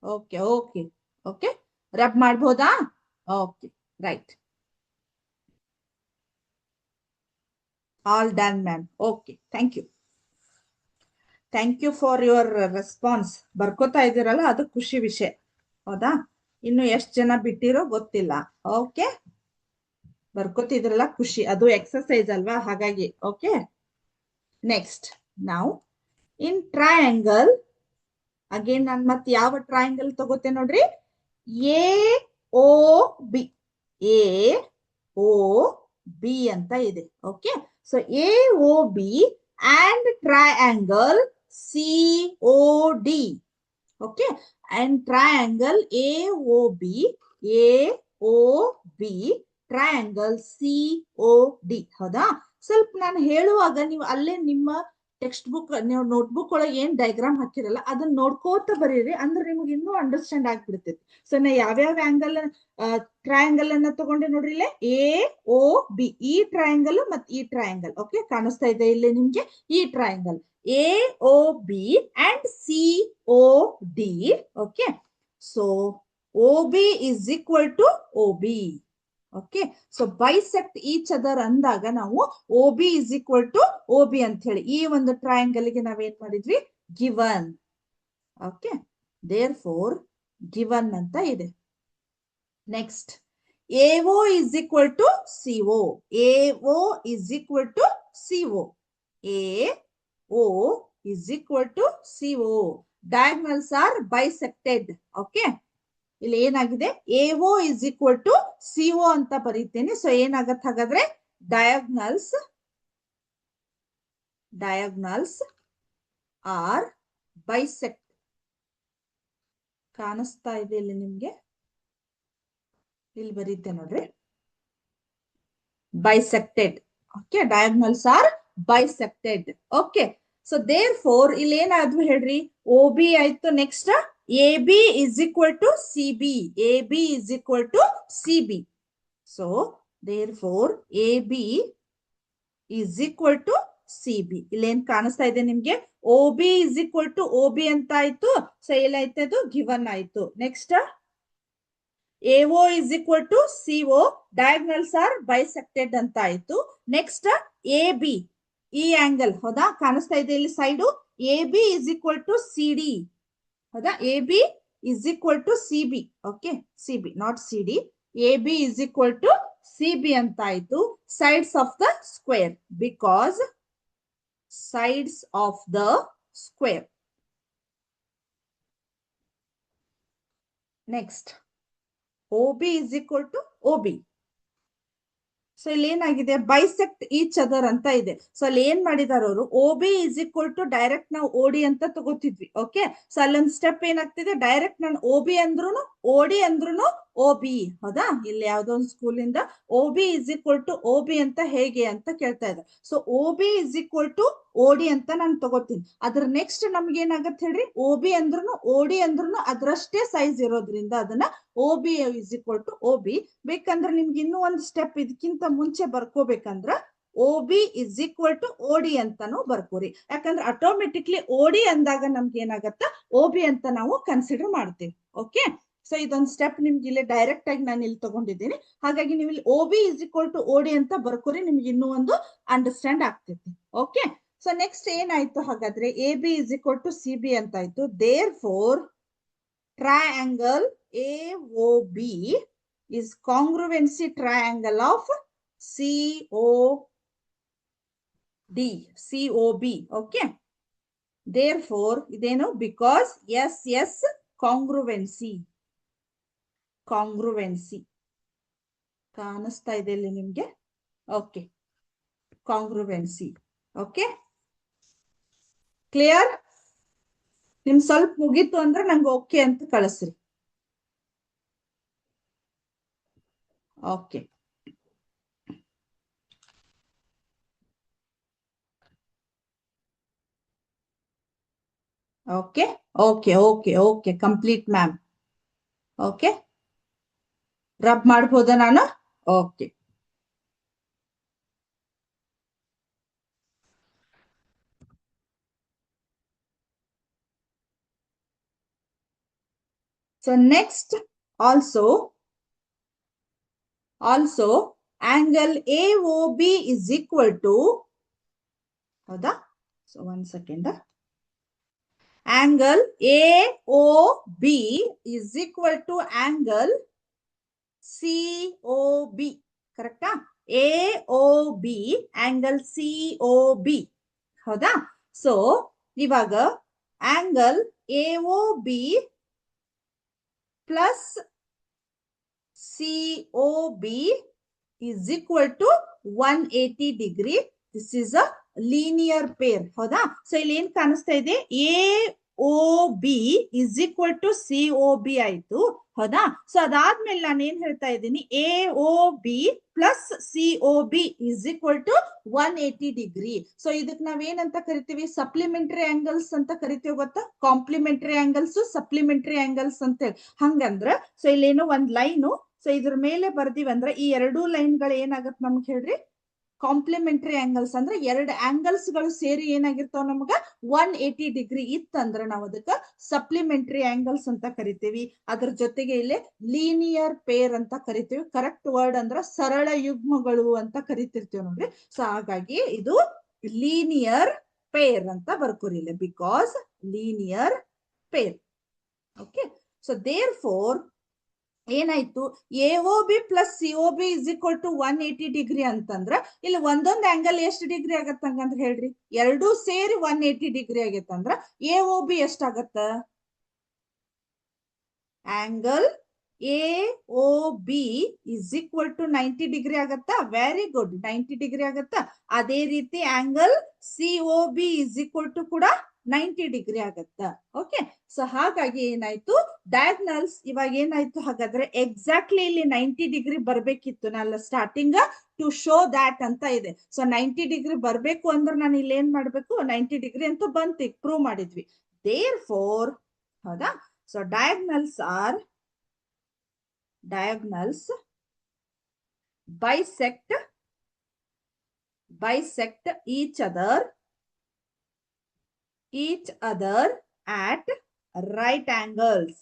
ಓಕೆ ಓಕೆ ಓಕೆ, ರಬ್ ಮಾಡ್ಬೋದಾ? Okay, right, all done ma'am. Okay, thank you thank you for your response. ಬರ್ಕೋತಾ ಇದ್ದೀರಲ್ಲ ಅದು ಖುಷಿ ವಿಷಯ, ಹೌದಾ? ಇನ್ನು ಎಷ್ಟು ಜನ ಬಿಟ್ಟಿರೋ ಗೊತ್ತಿಲ್ಲ. ಓಕೆ, ಬರ್ಕೋತಿದ್ರಲ್ಲ ಖುಷಿ, ಅದು ಎಕ್ಸರ್ಸೈಸ್ ಅಲ್ವಾ, ಹಾಗಾಗಿ. ಓಕೆ, ನೆಕ್ಸ್ಟ್ ನಾವು ಇನ್ ಟ್ರಯಾಂಗಲ್ ಅಗೇನ್ ನಾನು ಮತ್ತೆ ಯಾವ ಟ್ರಯಾಂಗಲ್ ತಗೋತೆ ನೋಡ್ರಿ, AOB. AOB ಅಂತ ಇದೆ. Okay, so AOB and triangle COD. Okay, and triangle AOB triangle COD. ಹೌದಾ? ಸ್ವಲ್ಪ ನಾನು ಹೇಳುವಾಗ ನೀವು ಅಲ್ಲೇ ನಿಮ್ಮ ಟೆಕ್ಸ್ಟ್ ಬುಕ್ ನೋಟ್ಬುಕ್ ಒಳಗೆ ಏನ್ ಡಯಾಗ್ರಾಮ್ ಹಾಕಿರಲ್ಲ ಅದನ್ನ ನೋಡ್ಕೋತ ಬರೀರಿ, ಅಂದ್ರೆ ನಿಮ್ಗೆ ಇನ್ನೂ ಅಂಡರ್ಸ್ಟ್ಯಾಂಡ್ ಆಗ್ಬಿಡ್ತೈತಿ. ಸೊ ನಾ ಯಾವ್ಯಾವ ಆಂಗಲ್ ಟ್ರಯಾಂಗಲ್ ಅನ್ನ ತಗೊಂಡೆ ನೋಡ್ರಿ ಇಲ್ಲೇ, AOB ಈ ಟ್ರಯಾಂಗಲ್ ಮತ್ತೆ ಈ ಟ್ರಯಾಂಗಲ್. ಓಕೆ, ಕಾಣಿಸ್ತಾ ಇದೆ ಇಲ್ಲಿ ನಿಮ್ಗೆ ಈ triangle AOB and COD. Okay, so OB is equal to OB. Okay, so bisect each other ಅಂದಾಗ ನಾವು OB is equal to OB ಅಂತ ಹೇಳಿ ಈ ಒಂದು ಟ್ರಯಾಂಗಲ್ ಗೆ ನಾವೇನ್ ಮಾಡಿದ್ವಿ, ಗಿವನ್. ಓಕೆ, therefore given ಅಂತ ಇದೆ. Next AO is equal to CO. AO is equal to CO. AO is equal to CO. Diagonals are bisected. Okay, ಇಲ್ಲಿ ಏನಾಗಿದೆ, AO is equal to CO ಅಂತ ಬರೀತೇನೆ. ಸೊ ಏನಾಗತ್ತೆ ಹಾಗಾದ್ರೆ, diagonals are bisect. ಕಾಣಿಸ್ತಾ ಇದೆ ಇಲ್ಲಿ ನಿಮ್ಗೆ, ಇಲ್ಲಿ ಬರೀತೆ ನೋಡ್ರಿ, bisected. Okay, diagonals are bisected. Okay, so therefore ಇಲ್ಲಿ ಏನಾದ್ವು ಹೇಳ್ರಿ, OB ಆಯ್ತು. Next AB is equal to CB. AB is equal to CB. So therefore AB is equal to CB. ಇಲ್ಲಿ ಏನ್ ಕಾಣಿಸ್ತಾ ಇದೆ ನಿಮ್ಗೆ, OB is equal to OB ಅಂತ ಆಯ್ತು. ಸೊ ಏನಾಯ್ತು, ಅದು ಗಿವನ್ ಆಯ್ತು. Next AO is equal to CO. diagonals are bisected ಅಂತ ಆಯ್ತು. ನೆಕ್ಸ್ಟ್ AB ಈ ಆಂಗಲ್, ಹೌದಾ? ಕಾಣಿಸ್ತಾ ಇದೆ ಇಲ್ಲಿ side, A B is equal to C D. ಹೌದಾ? A B is equal to C B. Okay, C B not C D. A B is equal to C B ಅಂತ ಆಯ್ತು. Sides of the square, because sides of the square. Next, OB is equal to OB. So ಇಲ್ಲಿ ಏನಾಗಿದೆ, bisect each other ಅಂತ ಇದೆ. So ಅಲ್ಲಿ ಏನ್ ಮಾಡಿದಾರ ಅವರು, OB is equal to direct ನಾವು OD ಅಂತ ತಗೋತಿದ್ವಿ. ಓಕೆ, ಸೊ ಅಲ್ಲೊಂದು ಸ್ಟೆಪ್ ಏನಾಗ್ತಿದೆ, ಡೈರೆಕ್ಟ್ ನಾನು OB ಅಂದ್ರೂ OD ಅಂದ್ರೂ OB. ಹೌದಾ? ಇಲ್ಲಿ ಯಾವ್ದೋ ಒಂದು ಸ್ಕೂಲಿಂದ OB is equal to OB ಅಂತ ಹೇಗೆ ಅಂತ ಕೇಳ್ತಾ ಇದ್ದಾರೆ. So OB is equal to OD ಅಂತ ನಾನು ತಗೋತೀನಿ. ಅದ್ರ ನೆಕ್ಸ್ಟ್ ನಮ್ಗೆ ಏನಾಗತ್ತೆ ಹೇಳ್ರಿ, OB ಅಂದ್ರೂ OD ಅಂದ್ರೂ ಅದ್ರಷ್ಟೇ ಸೈಜ್ ಇರೋದ್ರಿಂದ ಅದನ್ನ OB is equal to OB. ಬೇಕಂದ್ರೆ ನಿಮ್ಗೆ ಇನ್ನೂ ಒಂದು ಸ್ಟೆಪ್ ಇದಕ್ಕಿಂತ ಮುಂಚೆ ಬರ್ಕೋಬೇಕಂದ್ರ OB is equal to OD ಅಂತಾನು ಬರ್ಕೋರಿ. ಯಾಕಂದ್ರೆ ಆಟೋಮೆಟಿಕ್ಲಿ OD ಅಂದಾಗ ನಮ್ಗೆ ಏನಾಗತ್ತ, OB ಅಂತ ನಾವು ಕನ್ಸಿಡರ್ ಮಾಡ್ತೀವಿ. ಓಕೆ, ಸೊ ಇದೊಂದು ಸ್ಟೆಪ್ ನಿಮ್ಗೆ ಇಲ್ಲಿ ಡೈರೆಕ್ಟ್ ಆಗಿ ನಾನು ಇಲ್ಲಿ ತಗೊಂಡಿದ್ದೀನಿ. ಹಾಗಾಗಿ ನೀವು ಇಲ್ಲಿ OB is equal to OD ಅಂತ ಬರ್ಕೋರಿ, ನಿಮ್ಗೆ ಇನ್ನೂ ಒಂದು ಅಂಡರ್ಸ್ಟ್ಯಾಂಡ್ ಆಗ್ತೈತಿ. ಓಕೆ, ಸೊ ನೆಕ್ಸ್ಟ್ ಏನಾಯ್ತು ಹಾಗಾದ್ರೆ, AB is equal to CB ಅಂತ ಆಯ್ತು. Therefore triangle AOB is congruency triangle of COB. Okay, therefore ideno because yes congruency ಕಾಣಿಸ್ತಾ ಇದೆ ಇಲ್ಲಿ ನಿಮ್ಗೆ. Okay, congruency. Okay, clear? ನಿಮ್ ಸ್ವಲ್ಪ ಮುಗೀತು ಅಂದ್ರೆ ನಂಗೆ ಓಕೆ ಅಂತ ಕಳಿಸ್ರಿ. Okay, okay okay okay okay complete ma'am. Okay, rub ಮಾಡ್ಬೋದಾ ನಾನು? Okay, so next also angle AOB is equal to, ಹೌದಾ? So one second. Angle AOB is equal to angle COB. ಕರೆಕ್ಟಾ? AOB angle COB. ಹೌದಾ? So ಇವಾಗ angle AOB plus COB is equal to 180 degree. This is a linear pair. ಹೌದಾ? So ಇಲ್ಲಿ ಏನ್ ಕಾಣಿಸ್ತಾ ಇದೆ, AOB is equal to COB ಆಯ್ತು. ಹೌದಾ? ಸೊ ಅದಾದ್ಮೇಲೆ ನಾನು ಏನ್ ಹೇಳ್ತಾ ಇದ್ದೀನಿ, AOB plus COB is equal to 180 degree. So ಇದಕ್ ನಾವೇನಂತ ಕರಿತೀವಿ, ಸಪ್ಲಿಮೆಂಟರಿ ಆಂಗಲ್ಸ್ ಅಂತ ಕರಿತೀವಿ. ಗೊತ್ತಾ? ಕಾಂಪ್ಲಿಮೆಂಟರಿ ಆಂಗಲ್ಸ್, ಸಪ್ಲಿಮೆಂಟರಿ ಆಂಗಲ್ಸ್ ಅಂತ ಹೇಳಿ. ಹಂಗಂದ್ರ ಸೊ ಇಲ್ಲೇನೋ ಒಂದ್ ಲೈನು, ಸೊ ಇದ್ರ ಮೇಲೆ ಬರ್ದಿವಂದ್ರ ಈ ಎರಡೂ ಲೈನ್ ಗಳು ಏನಾಗತ್ ನಮ್ಗೆ ಹೇಳ್ರಿ, ಕಾಂಪ್ಲಿಮೆಂಟರಿ ಆಂಗಲ್ಸ್. ಅಂದ್ರೆ ಎರಡು ಆಂಗಲ್ಸ್ ಗಳು ಸೇರಿ ಏನಾಗಿರ್ತಾವ ನಮ್ಗ 180 ಡಿಗ್ರಿ ಇತ್ತಂದ್ರ ನಾವು ಅದಕ್ಕ ಸಪ್ಲಿಮೆಂಟರಿ ಆಂಗಲ್ಸ್ ಅಂತ ಕರಿತೀವಿ. ಅದ್ರ ಜೊತೆಗೆ ಇಲ್ಲಿ ಲೀನಿಯರ್ ಪೇರ್ ಅಂತ ಕರಿತೀವಿ. ಕರೆಕ್ಟ್ ವರ್ಡ್ ಅಂದ್ರ ಸರಳ ಯುಗ್ಮಗಳು ಅಂತ ಕರಿತಿರ್ತೀವಿ ನೋಡ್ರಿ. ಸೊ ಹಾಗಾಗಿ ಇದು ಲೀನಿಯರ್ ಪೇರ್ ಅಂತ ಬರ್ಕೋರಿ ಇಲ್ಲಿ, because linear pair. Okay, so therefore ಏನಾಯ್ತು, AOB plus COB is equal to 180 degree ಅಂತಂದ್ರ ಇಲ್ಲಿ ಒಂದೊಂದು ಆಂಗಲ್ ಎಷ್ಟು ಡಿಗ್ರಿ ಆಗತ್ತಂಗಂದ್ರ ಹೇಳ್ರಿ, ಎರಡೂ ಸೇರಿ 180 ಡಿಗ್ರಿ ಆಗತ್ತಂದ್ರ AOB ಎಷ್ಟಾಗತ್ತ, angle AOB is equal to 90 degree ಆಗತ್ತಾ? ವೆರಿ ಗುಡ್, 90 ಡಿಗ್ರಿ ಆಗತ್ತಾ? ಅದೇ ರೀತಿ angle COB is equal to ಕೂಡ 90 ಡಿಗ್ರಿ ಆಗತ್ತ. ಓಕೆ, ಸೊ ಹಾಗಾಗಿ ಏನಾಯ್ತು, ಡಯಾಗ್ನಲ್ಸ್ ಇವಾಗ ಏನಾಯ್ತು ಹಾಗಾದ್ರೆ, ಎಕ್ಸಾಕ್ಟ್ಲಿ ಇಲ್ಲಿ 90 ಡಿಗ್ರಿ ಬರ್ಬೇಕಿತ್ತು. ನಾನು ಸ್ಟಾರ್ಟಿಂಗ್ ಟು ಶೋ ದ್ಯಾಟ್ ಅಂತ ಇದೆ. ಸೊ 90 ಡಿಗ್ರಿ ಬರ್ಬೇಕು ಅಂದ್ರೆ ನಾನು ಇಲ್ಲಿ ಏನ್ ಮಾಡ್ಬೇಕು, 90 ಡಿಗ್ರಿ ಅಂತೂ ಬಂತು, ಪ್ರೂವ್ ಮಾಡಿದ್ವಿ. ದೇರ್ ಫೋರ್, ಹೌದಾ? So diagonals bisect each other at right angles.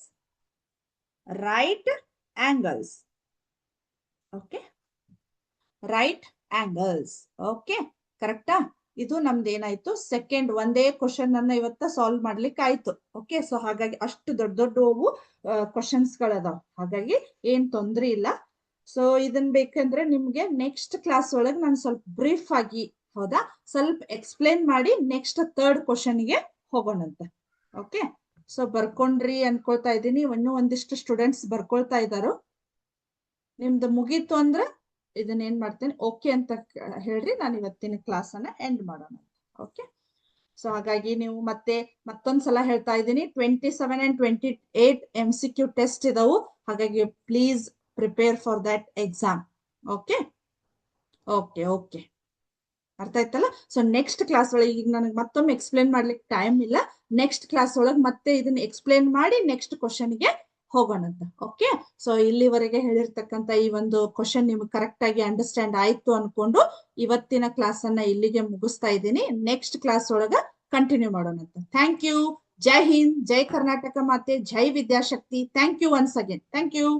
Okay, right angles. Okay, ಕರೆಕ್ಟಾ? ಇದು ನಮ್ದು ಏನಾಯ್ತು ಸೆಕೆಂಡ್ ಒಂದೇ ಕ್ವಶನ್ ಅನ್ನ ಇವತ್ತ ಸಾಲ್ವ್ ಮಾಡ್ಲಿಕ್ಕೆ ಆಯ್ತು. ಓಕೆ, ಸೊ ಹಾಗಾಗಿ ಅಷ್ಟು ದೊಡ್ಡ ದೊಡ್ಡವು ಕ್ವಶನ್ಸ್ ಗಳದಾವ, ಹಾಗಾಗಿ ಏನ್ ತೊಂದ್ರೆ ಇಲ್ಲ. ಸೊ ಇದನ್ ಬೇಕಂದ್ರೆ ನಿಮ್ಗೆ ನೆಕ್ಸ್ಟ್ ಕ್ಲಾಸ್ ಒಳಗೆ ನಾನು ಸ್ವಲ್ಪ ಬ್ರೀಫ್ ಆಗಿ, ಹೌದಾ, ಸ್ವಲ್ಪ ಎಕ್ಸ್ಪ್ಲೇನ್ ಮಾಡಿ ನೆಕ್ಸ್ಟ್ ಥರ್ಡ್ ಕ್ವಶನ್ಗೆ ಹೋಗೋಣಂತೆ. ಓಕೆ, ಸೊ ಬರ್ಕೊಂಡ್ರಿ ಅನ್ಕೊಳ್ತಾ ಇದ್ದೀನಿ. ಇನ್ನೂ ಒಂದಿಷ್ಟು ಸ್ಟೂಡೆಂಟ್ಸ್ ಬರ್ಕೊಳ್ತಾ ಇದ್ದಾರೋ. ನಿಮ್ದು ಮುಗೀತು ಅಂದ್ರೆ ಇದನ್ನ ಏನ್ ಮಾಡ್ತೇನೆ, ಓಕೆ ಅಂತ ಹೇಳ್ರಿ, ನಾನು ಇವತ್ತಿನ ಕ್ಲಾಸ್ ಅನ್ನ ಎಂಡ್ ಮಾಡೋಣ. ಓಕೆ, ಸೊ ಹಾಗಾಗಿ ನೀವು ಮತ್ತೊಂದ್ಸಲ ಹೇಳ್ತಾ ಇದ್ದೀನಿ, 27 and 28 MCQ ಟೆಸ್ಟ್ ಇದಾವು. ಹಾಗಾಗಿ please prepare for that exam. Okay okay okay, ಅರ್ಥ ಆಯ್ತಲ್ಲ? ಸೊ ನೆಕ್ಸ್ಟ್ ಕ್ಲಾಸ್ ಒಳಗೆ ಈಗ ನನಗೆ ಮತ್ತೊಮ್ಮೆ ಎಕ್ಸ್ಪ್ಲೇನ್ ಮಾಡ್ಲಿಕ್ಕೆ ಟೈಮ್ ಇಲ್ಲ. ನೆಕ್ಸ್ಟ್ ಕ್ಲಾಸ್ ಒಳಗೆ ಮತ್ತೆ ಇದನ್ನ ಎಕ್ಸ್ಪ್ಲೇನ್ ಮಾಡಿ ನೆಕ್ಸ್ಟ್ ಕ್ವಶನ್ಗೆ ಹೋಗೋಣಂತ. ಓಕೆ, ಸೊ ಇಲ್ಲಿವರೆಗೆ ಹೇಳಿರ್ತಕ್ಕಂಥ ಈ ಒಂದು ಕ್ವಶನ್ ನಿಮ್ಗೆ ಕರೆಕ್ಟ್ ಆಗಿ ಅಂಡರ್ಸ್ಟ್ಯಾಂಡ್ ಆಯ್ತು ಅನ್ಕೊಂಡು ಇವತ್ತಿನ ಕ್ಲಾಸ್ ಅನ್ನ ಇಲ್ಲಿಗೆ ಮುಗಿಸ್ತಾ ಇದ್ದೀನಿ. ನೆಕ್ಸ್ಟ್ ಕ್ಲಾಸ್ ಒಳಗ ಕಂಟಿನ್ಯೂ ಮಾಡೋಣಂತ. Thank you. ಜೈ ಹಿಂದ್, ಜೈ ಕರ್ನಾಟಕ ಮಾತೆ, ಜೈ Vidyashakti. Thank you once again. Thank you.